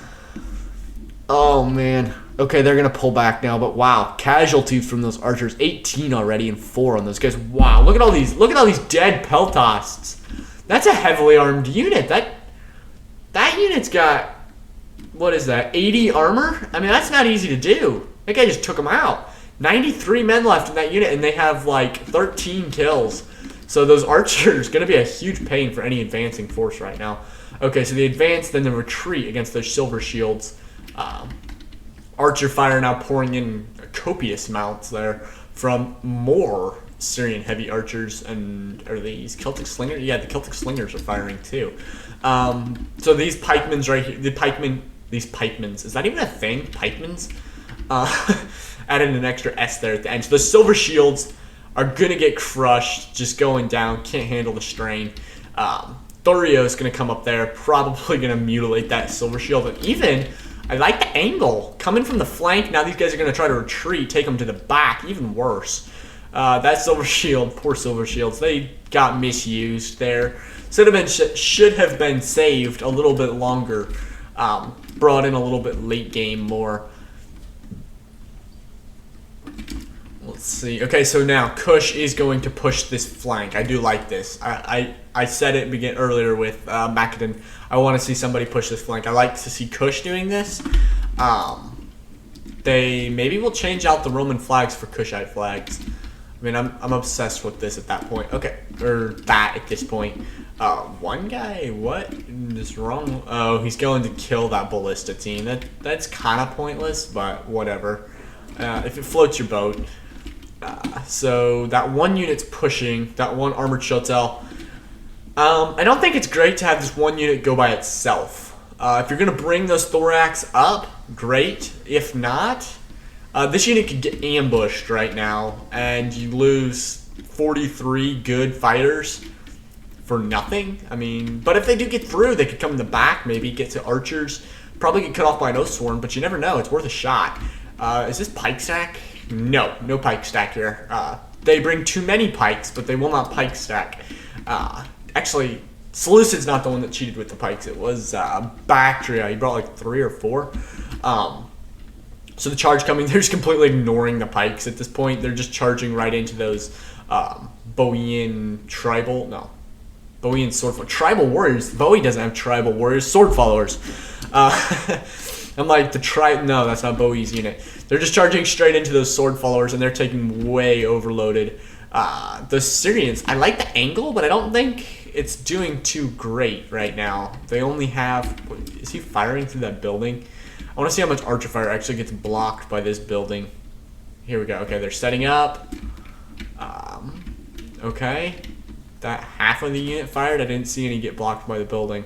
Oh, man. Okay, they're going to pull back now, but wow, casualties from those archers. 18 already and 4 on those guys. Wow, look at all these dead Peltasts. That's a heavily armed unit. That unit's got, what is that, 80 armor? I mean, that's not easy to do. That guy just took them out. 93 men left in that unit, and they have like 13 kills. So those archers going to be a huge pain for any advancing force right now. Okay, so the advance, then the retreat against those silver shields. Archer fire now pouring in copious amounts there from more Syrian heavy archers. And are these Celtic slingers? Yeah, the Celtic slingers are firing too. So these pikemans right here, these pikemans, is that even a thing? Pikemans? Added an extra S there at the end. So the silver shields are going to get crushed, just going down, can't handle the strain. Thurio is going to come up there, probably going to mutilate that silver shield. And even... I like the angle. Coming from the flank, now these guys are going to try to retreat, take them to the back, even worse. That silver shield, poor silver shields, they got misused there. Should have been saved a little bit longer. Brought in a little bit late game more. Let's see. Okay, so now Kush is going to push this flank. I do like this. I said it earlier with Macedon. I want to see somebody push this flank. I like to see Kush doing this. They maybe will change out the Roman flags for Kushite flags. I mean, I'm obsessed with this at that point. Okay, or that at this point. One guy, what is wrong? Oh, he's going to kill that ballista team. That's kind of pointless, but whatever. If it floats your boat. So that one unit's pushing, that one armored shuttle. I don't think it's great to have this one unit go by itself. If you're going to bring those thorax up, great. If not, this unit could get ambushed right now, and you lose 43 good fighters for nothing. I mean, but if they do get through, they could come in the back, maybe get to archers. Probably get cut off by an Oathsworn, but you never know. It's worth a shot. Is this pike stack? No pike stack here. they bring too many pikes, but they will not pike stack. Actually, Seleucid's not the one that cheated with the pikes. It was Bactria. He brought like 3 or 4. So the charge coming, they're just completely ignoring the pikes at this point. They're just charging right into those Boeotian sword tribal warriors. Bowie doesn't have tribal warriors, sword followers. I'm like, no, that's not Bowie's unit. They're just charging straight into those sword followers, and they're taking way overloaded. The Syrians, I like the angle, but I don't think it's doing too great right now. They only have, is he firing through that building? I want to see how much archer fire actually gets blocked by this building. Here we go. Okay, they're setting up. Okay. That half of the unit fired. I didn't see any get blocked by the building.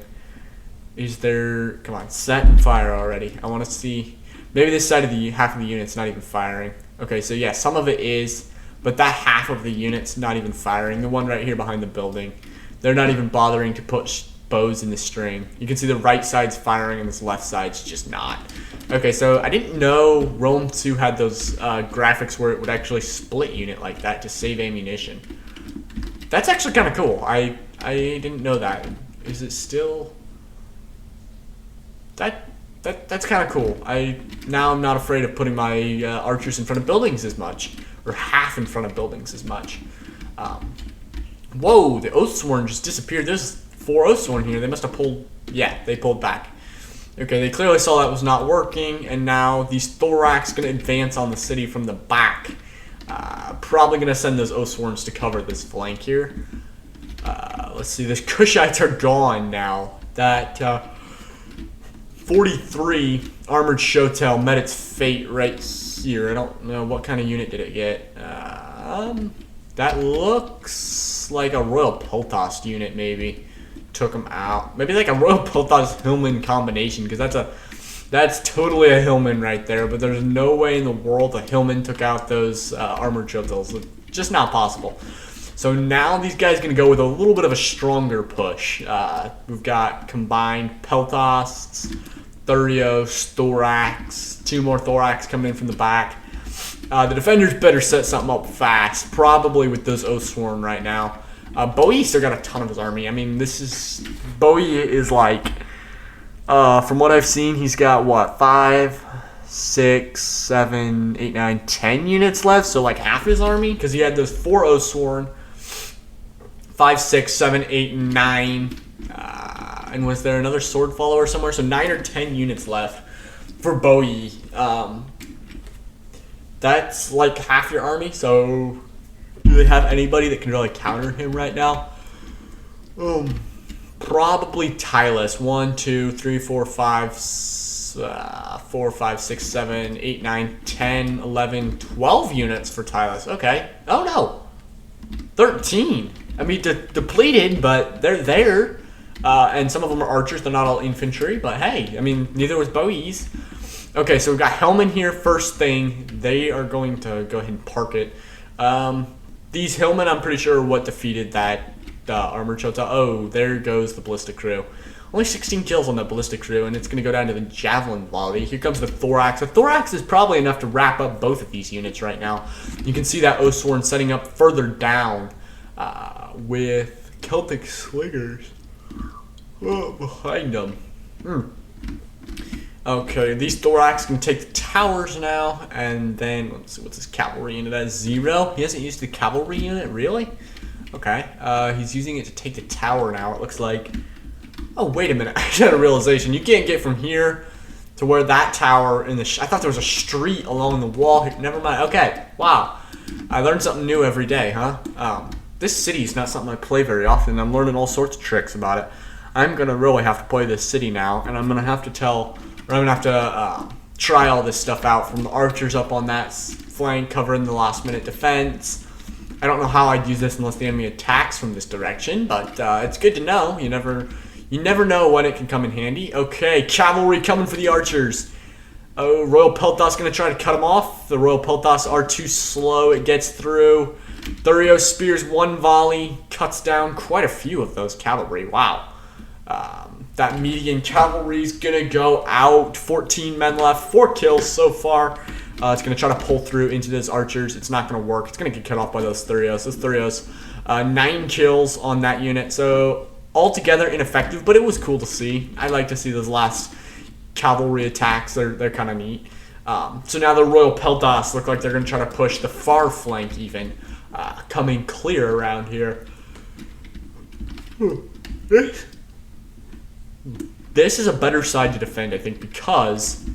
Is there... Come on, set and fire already. I want to see... Maybe this side of the half of the unit's not even firing. Okay, so yeah, some of it is, but that half of the unit's not even firing. The one right here behind the building. They're not even bothering to put bows in the string. You can see the right side's firing and this left side's just not. Okay, so I didn't know Rome 2 had those graphics where it would actually split unit like that to save ammunition. That's actually kind of cool. I didn't know that. Is it still... That's kind of cool. Now I'm not afraid of putting my archers in front of buildings as much, or half in front of buildings as much. Whoa, the Oathsworn just disappeared. There's 4 Oathsworn here. They must have pulled... Yeah, they pulled back. Okay, they clearly saw that was not working, and now these Thorax going to advance on the city from the back. Probably going to send those Oathsworns to cover this flank here. Let's see, the Kushites are gone now. That 43 Armored Shotel met its fate right here. I don't know what kind of unit did it get. That looks like a Royal Peltas unit, maybe. Took him out. Maybe like a Royal Peltas Hillman combination, because that's totally a Hillman right there. But there's no way in the world a Hillman took out those Armored Shotels. Just not possible. So now these guys are going to go with a little bit of a stronger push. We've got combined Peltas, Thurios, Thorax, 2 more Thorax coming in from the back. The defenders better set something up fast, probably with those Oathsworn right now. Bowie still got a ton of his army. I mean, Bowie is like, from what I've seen, he's got what, 5, 6, 7, 8, 9, 10 units left, so like half his army, because he had those 4 Oathsworn, 5, 6, 7, 8, 9, and was there another sword follower somewhere? So 9 or 10 units left for Bowie. That's like half your army, so do they have anybody that can really counter him right now? Probably Tylus. 1, 2, 3, 4, 5, 4, 5, 6, 7, 8, 9, 10, 11, 12 units for Tylus. Okay. Oh no. 13. I mean, depleted, but they're there. And some of them are archers. They're not all infantry, but hey, I mean, neither was Bowie's. Okay, so we've got Hellman here first thing. They are going to go ahead and park it. These Hillmen, I'm pretty sure, are what defeated that Armored Shotel. Oh, there goes the Ballistic Crew. Only 16 kills on that Ballistic Crew, and it's going to go down to the Javelin volley. Here comes the Thorax. The Thorax is probably enough to wrap up both of these units right now. You can see that Oathsworn setting up further down with Celtic Slingers behind them. Okay, these Thorax can take the towers now, and then, let's see, what's his cavalry unit at? 0? He hasn't used the cavalry unit, really? Okay, he's using it to take the tower now, it looks like. Oh, wait a minute, I just had a realization. You can't get from here to where that tower in the... I thought there was a street along the wall. Never mind, okay, wow. I learn something new every day, huh? This city is not something I play very often. I'm learning all sorts of tricks about it. I'm going to really have to play this city now, and I'm going to have to try all this stuff out, from the archers up on that flank covering the last minute defense. I don't know how I'd use this unless the enemy attacks from this direction, but it's good to know. You never know when it can come in handy. Okay, cavalry coming for the archers. Oh, Royal Peltas going to try to cut them off. The Royal Peltas are too slow. It gets through. Thurios spears 1 volley, cuts down quite a few of those cavalry. Wow. That median cavalry is going to go out. 14 men left, 4 kills so far. It's going to try to pull through into those archers. It's not going to work. It's going to get cut off by those Thurios. Those Thurios, 9 kills on that unit. So altogether ineffective, but it was cool to see. I like to see those last cavalry attacks. They're kind of neat. So now the Royal Peltas look like they're going to try to push the far flank even, coming clear around here. This is a better side to defend, I think, because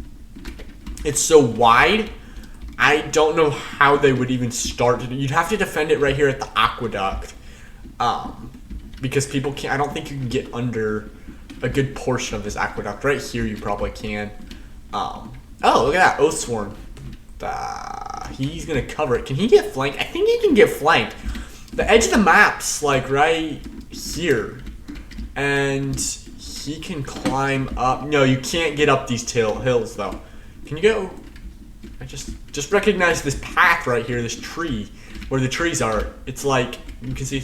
it's so wide. I don't know how they would even start to. You'd have to defend it right here at the aqueduct, because people can't. I don't think you can get under a good portion of this aqueduct. Right here, you probably can. Oh, look at that, Oathsworn. He's gonna cover it. Can he get flanked? I think he can get flanked. The edge of the map's like right here, and he can climb up. No, you can't get up these hills though. Can you go? I just recognize this path right here, this tree, where the trees are. It's like, you can see,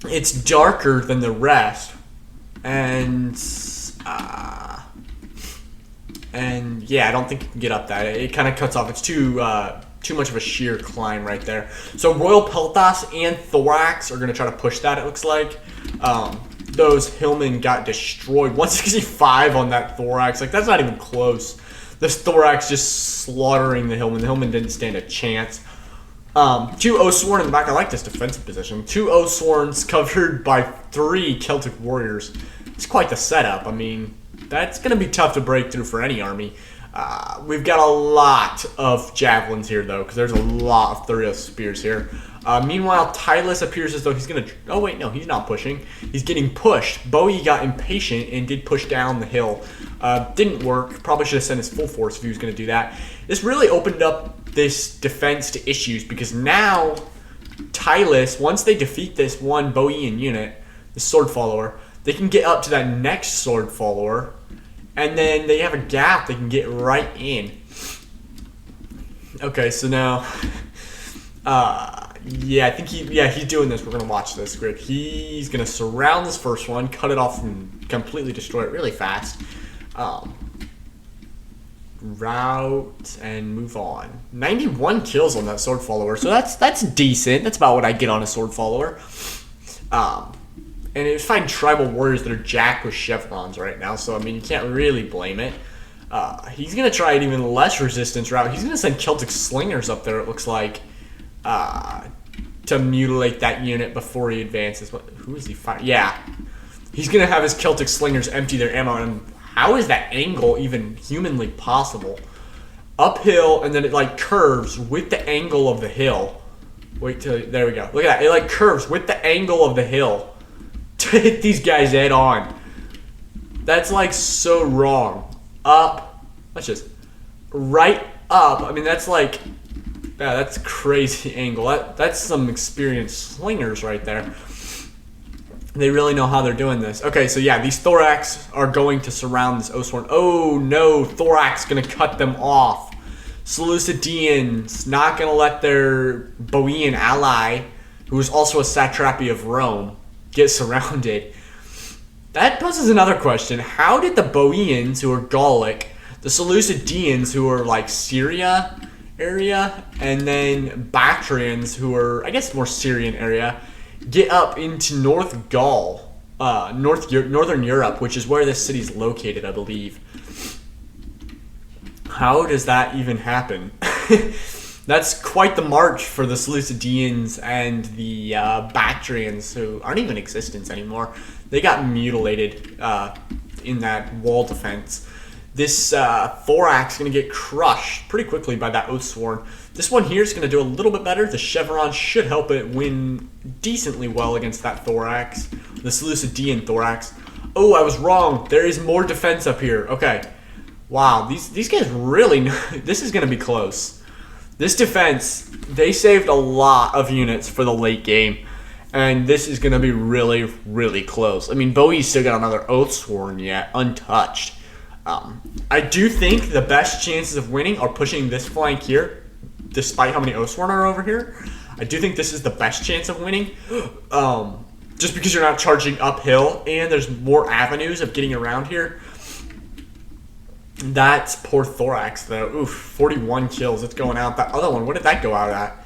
it's darker than the rest, and yeah, I don't think you can get up that. It kind of cuts off. It's too much of a sheer climb right there. So Royal Peltas and Thorax are going to try to push that, it looks like. Those Hillmen got destroyed. 165 on that Thorax. Like, that's not even close. This Thorax just slaughtering the Hillmen. The Hillmen didn't stand a chance. 2 Oathsworn in the back. I like this defensive position. 2 Oathsworns covered by 3 Celtic Warriors. It's quite the setup. I mean, that's going to be tough to break through for any army. We've got a lot of javelins here, though, because there's a lot of Thurios spears here. Meanwhile, Tylus appears as though he's going to... Oh, wait, no, he's not pushing. He's getting pushed. Bowie got impatient and did push down the hill. Didn't work. Probably should have sent his full force if he was going to do that. This really opened up this defense to issues, because now Tylus, once they defeat this one Bowian unit, the sword follower, they can get up to that next sword follower, and then they have a gap they can get right in. Okay, so now... yeah, I think he's doing this. We're going to watch this. Great. He's going to surround this first one, cut it off, and completely destroy it really fast. Route and move on. 91 kills on that sword follower, so that's decent. That's about what I get on a sword follower. And it's fighting tribal warriors that are jacked with chevrons right now, so I mean, you can't really blame it. He's going to try an even less resistance route. He's going to send Celtic slingers up there, it looks like. To mutilate that unit before he advances. Who is he fighting? Yeah. He's going to have his Celtic slingers empty their ammo. And how is that angle even humanly possible? Uphill, and then it like curves with the angle of the hill. Wait till... There we go. Look at that. It like curves with the angle of the hill to hit these guys head on. That's like so wrong. Up. Let's just... Right up. I mean, that's like... Yeah, that's crazy angle. That's some experienced slingers right there. They really know how they're doing this. Okay, so yeah, these Thorax are going to surround this Oathsworn. Oh no, Thorax going to cut them off. Seleucidians not going to let their Boeotian ally, who is also a satrapy of Rome, get surrounded. That poses another question. How did the Boeotians, who are Gallic, the Seleucidians, who are like Syria area, and then Bactrians, who are, I guess, more Syrian area, get up into North Gaul, Northern Europe, which is where this city is located, I believe. How does that even happen? That's quite the march for the Seleucidians and the Bactrians, who aren't even in existence anymore. They got mutilated in that wall defense. This Thorax is going to get crushed pretty quickly by that Oathsworn. This one here is going to do a little bit better. The Chevron should help it win decently well against that Thorax. The Seleucidian Thorax. Oh, I was wrong. There is more defense up here. Okay. Wow, these guys really know. This is going to be close. This defense, they saved a lot of units for the late game. And this is going to be really, really close. I mean, Bowie's still got another Oathsworn yet, untouched. I do think the best chances of winning are pushing this flank here, despite how many Oathsworn are over here. I do think this is the best chance of winning, just because you're not charging uphill, and there's more avenues of getting around here. That's poor Thorax, though. Oof, 41 kills. It's going out. That other one, what did that go out at?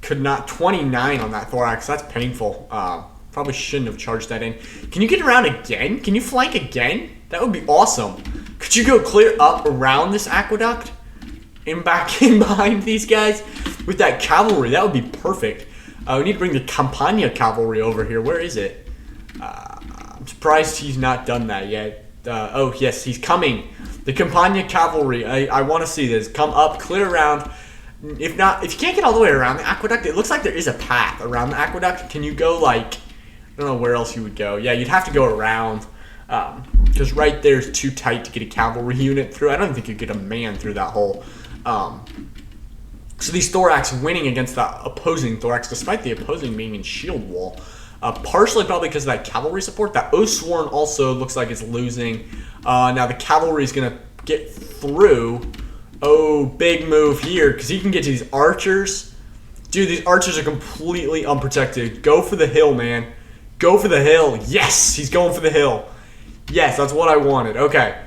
Could not. 29 on that Thorax. That's painful. Probably shouldn't have charged that in. Can you get around again? Can you flank again? That would be awesome. Could you go clear up around this aqueduct? And back in behind these guys? With that cavalry, that would be perfect. We need to bring the Campania cavalry over here. Where is it? I'm surprised he's not done that yet. Oh, yes, he's coming. The Campania cavalry. I want to see this. Come up, clear around. If not, if you can't get all the way around the aqueduct, it looks like there is a path around the aqueduct. Can you go, like, I don't know where else you would go. Yeah, you'd have to go around. Because right there is too tight to get a cavalry unit through. I don't think you could get a man through that hole. So these Thorax winning against the opposing Thorax, despite the opposing being in shield wall. Partially probably because of that cavalry support. That Oathsworn also looks like it's losing. Now the cavalry is going to get through. Oh, big move here because he can get to these archers. Dude, these archers are completely unprotected. Go for the hill, man. Go for the hill. Yes, he's going for the hill. Yes, that's what I wanted. Okay.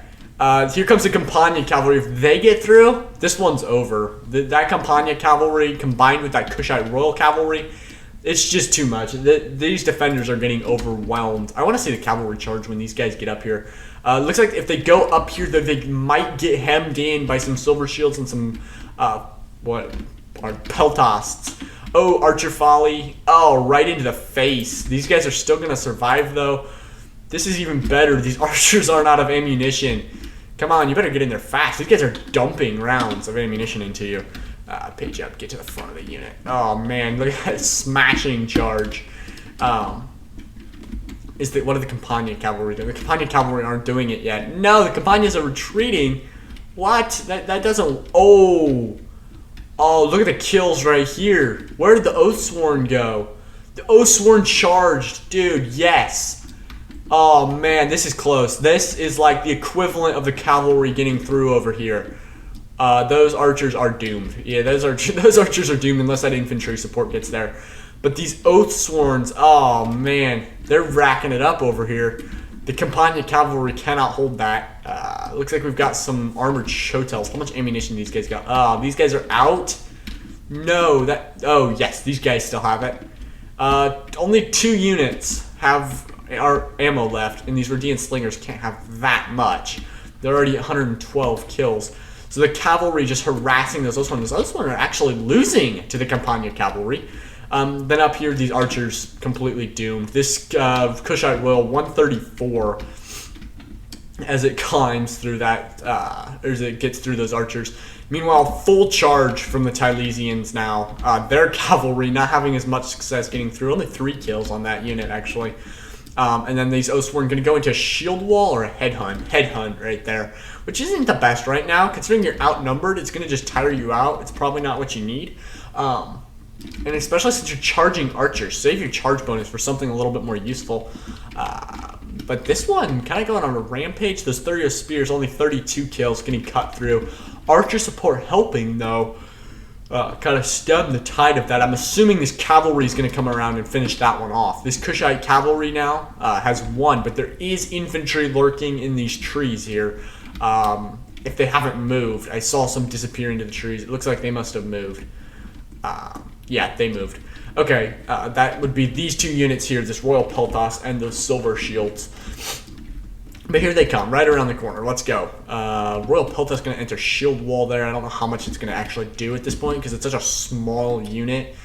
Here comes the Campania cavalry. If they get through, this one's over. That Campania cavalry combined with that Kushite Royal cavalry, it's just too much. These defenders are getting overwhelmed. I want to see the cavalry charge when these guys get up here. Looks like if they go up here, they might get hemmed in by some silver shields and some peltasts. Oh, Archer Folly. Oh, right into the face. These guys are still going to survive, though. This is even better. These archers aren't out of ammunition. Come on, you better get in there fast. These guys are dumping rounds of ammunition into you. Page up, get to the front of the unit. Oh, man, look at that smashing charge. What are the Campania cavalry doing? The Campania cavalry aren't doing it yet. No, the Campanias are retreating. What? That doesn't... Oh, look at the kills right here. Where did the Oathsworn go? The Oathsworn charged. Dude, yes. Oh, man, this is close. This is like the equivalent of the cavalry getting through over here. Those archers are doomed. Yeah, those archers are doomed unless that infantry support gets there. But these Oathsworns, oh, man, they're racking it up over here. The Campania cavalry cannot hold that. Looks like we've got some armored Chotels. How much ammunition these guys got? Oh, these guys are out? No, oh, yes, these guys still have it. Only 2 units have our ammo left, and these Rhodian slingers can't have that much. They're already 112 kills. So the cavalry just harassing those Oathsworn. Those Oathsworn are actually losing to the Campania cavalry. Then up here, these archers completely doomed. This Kushite Royal 134 as it climbs through that, or as it gets through those archers. Meanwhile, full charge from the Tylesians now. Their cavalry not having as much success getting through. Only 3 kills on that unit, actually. And then these Oathsworn going to go into a shield wall or a headhunt. Headhunt right there, which isn't the best right now. Considering you're outnumbered, it's going to just tire you out. It's probably not what you need. And especially since you're charging archers. Save your charge bonus for something a little bit more useful. But this one, kind of going on a rampage. Those Thurio Spears, only 32 kills getting cut through. Archer support helping, though. Kind of stem the tide of that. I'm assuming this cavalry is going to come around and finish that one off. This Kushite cavalry now has 1, but there is infantry lurking in these trees here. If they haven't moved, I saw some disappear into the trees. It looks like they must have moved. Yeah, they moved. Okay, that would be these 2 units here, this Royal Peltas and those Silver Shields. But here they come, right around the corner. Let's go. Royal Peltas going to enter shield wall there. I don't know how much it's going to actually do at this point because it's such a small unit.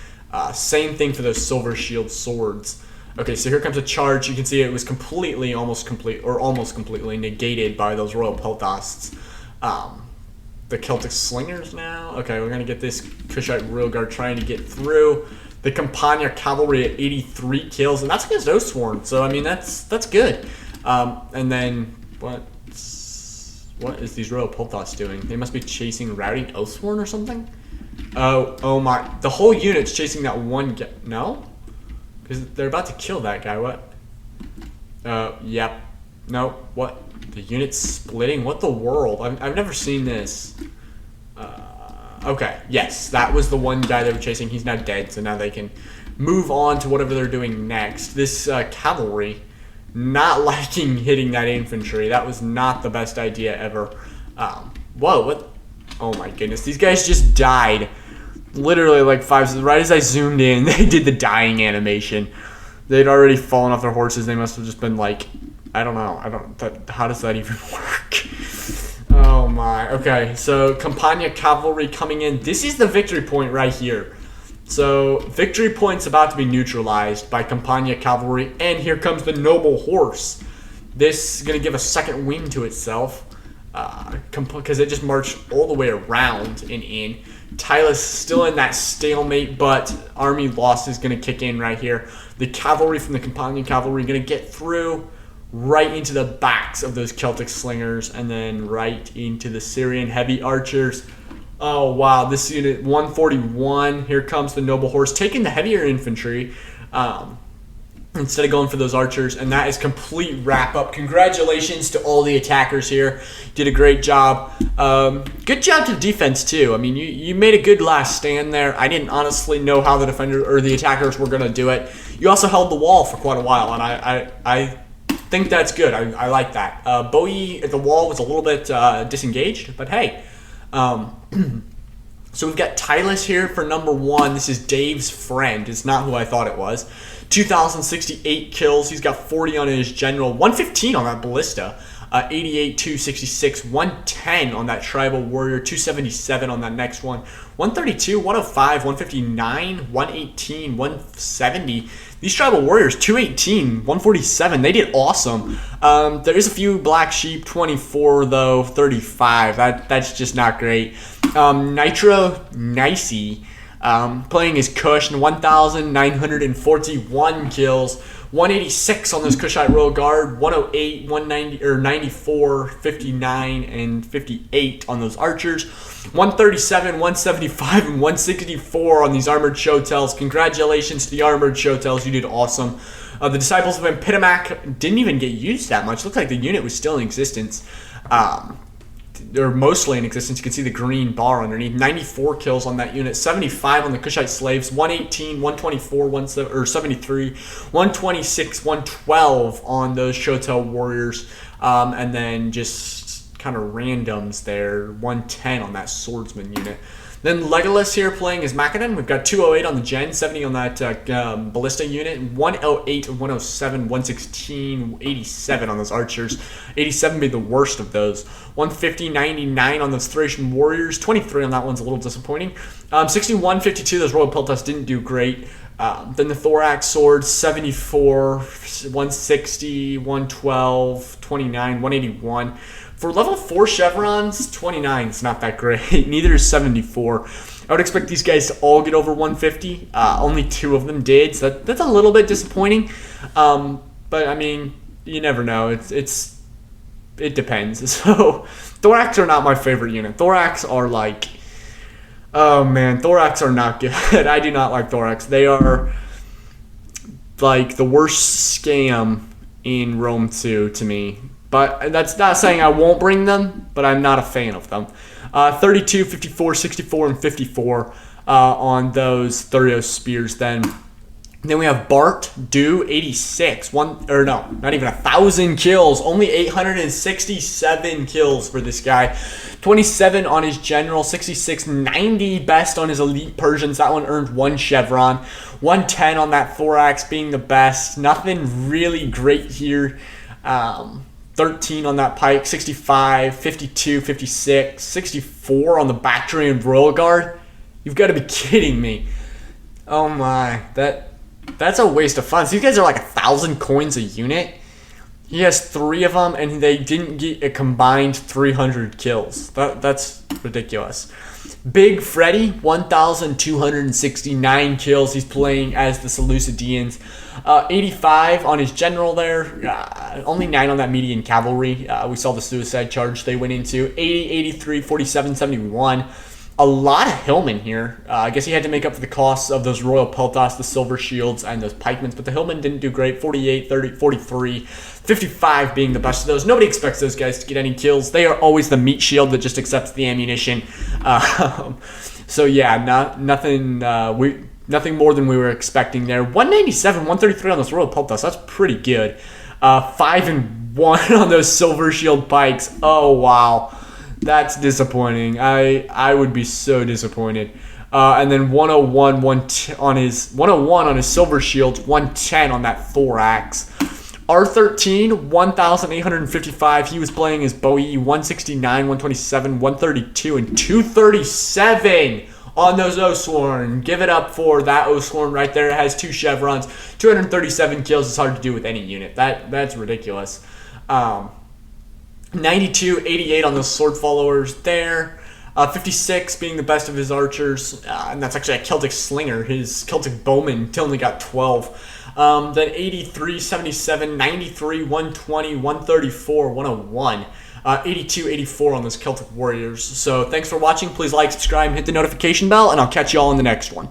Same thing for those Silver Shield swords. Okay, so here comes a charge. You can see it was almost completely negated by those Royal Peltasts. The Celtic Slingers now. Okay, we're going to get this Kushite Royal Guard trying to get through. The Campania Cavalry at 83 kills, and that's against Oathsworn. So, I mean, that's good. And then, what is these Royal Peltas doing? They must be chasing Routing Oathsworn or something? Oh my. The whole unit's chasing that one guy. No? Because they're about to kill that guy. What? Yep. No. What? The unit's splitting? What the world? I've never seen this. Okay. Yes, that was the one guy they were chasing. He's now dead, so now they can move on to whatever they're doing next. This cavalry, not liking hitting that infantry. That was not the best idea ever. Whoa, what? Oh my goodness, these guys just died. Literally like right as I zoomed in, they did the dying animation. They'd already fallen off their horses. They must have just been like, I don't know. How does that even work? Oh my. Okay, so Campania Cavalry coming in. This is the victory point right here. So victory point's about to be neutralized by Campania Cavalry, and here comes the Noble Horse. This is going to give a second wing to itself because it just marched all the way around and in. Tylus still in that stalemate, but army loss is going to kick in right here. The cavalry from the Campanian Cavalry going to get through right into the backs of those Celtic slingers and then right into the Syrian heavy archers. Oh, wow. This unit, 141. Here comes the Noble Horse taking the heavier infantry instead of going for those archers. And that is complete wrap-up. Congratulations to all the attackers here. Did a great job. Good job to the defense, too. I mean, you made a good last stand there. I didn't honestly know how the defender or the attackers were going to do it. You also held the wall for quite a while, and I think that's good. I like that. Bowie at the wall was a little bit disengaged, but hey. So we've got Tylus here for number 1. This is Dave's friend. It's not who I thought it was. 2,068 kills. He's got 40 on his general. 115 on that ballista. 88, 266, 110 on that tribal warrior. 277 on that next one. 132, 105, 159, 118, 170. These tribal warriors, 218, 147. They did awesome. There is a few black sheep, 24 though, 35. That's just not great. Nitro Nicey playing his Kush, 1,941 kills. 186 on this Kushite Royal Guard, 108, 190 or 94, 59, and 58 on those archers. 137, 175, and 164 on these armored Showtells. Congratulations to the armored Showtells. You did awesome. The Disciples of Epidemic didn't even get used that much. Looked like the unit was still in existence. Or mostly in existence. You can see the green bar underneath. 94 kills on that unit. 75 on the Kushite slaves. 118, 124, 73, 126, 112 on those Showtell warriors. And then just kind of randoms there. 110 on that swordsman unit. Then Legolas here playing as Macedon. We've got 208 on the Gen, 70 on that ballista unit, 108, 107, 116, 87 on those archers. 87 being the worst of those. 150, 99 on those Thracian warriors. 23 on that one's a little disappointing. 61, 52, those Royal Peltas didn't do great. Then the Thorax swords, 74, 160, 112, 29, 181. For level 4 chevrons, 29 is not that great. Neither is 74. I would expect these guys to all get over 150. Only 2 of them did, so that's a little bit disappointing. But I mean, you never know. It depends. So Thorax are not my favorite unit. Thorax are like, oh man, Thorax are not good. I do not like Thorax. They are like the worst scam in Rome 2 to me. But that's not saying I won't bring them, but I'm not a fan of them. 32, 54, 64, and 54 on those Thurios spears then. Then we have Bart Do 86. Not even 1,000 kills. Only 867 kills for this guy. 27 on his general. 66, 90 best on his elite Persians. That one earned 1 chevron. 110 on that Thorax being the best. Nothing really great here. 13 on that pike, 65, 52, 56, 64 on the Bactrian Royal Guard. You've got to be kidding me. Oh my, that's a waste of funds. These guys are like 1,000 coins a unit. He has 3 of them, and they didn't get a combined 300 kills. That's ridiculous. Big Freddy, 1,269 kills. He's playing as the Seleucidians. 85 on his general there. Only 9 on that median cavalry. We saw the suicide charge they went into. 80, 83, 47, 71. A lot of Hillmen here. I guess he had to make up for the costs of those Royal Peltas, the Silver Shields, and those Pikemans, but the Hillmen didn't do great. 48, 30, 43, 55 being the best of those. Nobody expects those guys to get any kills. They are always the meat shield that just accepts the ammunition. So yeah, nothing more than we were expecting there. 197, 133 on those Royal Peltas. That's pretty good. 5 and 1 on those Silver Shield Pikes. Oh wow. That's disappointing. I would be so disappointed. And then 101 on his silver shield, 110 on that thorax. R13, 1,855. He was playing his Bowie, 169, 127, 132, and 237 on those Oathsworn. Give it up for that Oathsworn right there. It has 2 chevrons, 237 kills. It's hard to do with any unit. That's ridiculous. 92, 88 on those sword followers there. 56 being the best of his archers, and that's actually a Celtic Slinger. His Celtic Bowman only got 12. Then 83, 77, 93, 120, 134, 101. 82, 84 on those Celtic Warriors. So thanks for watching. Please like, subscribe, and hit the notification bell, and I'll catch you all in the next one.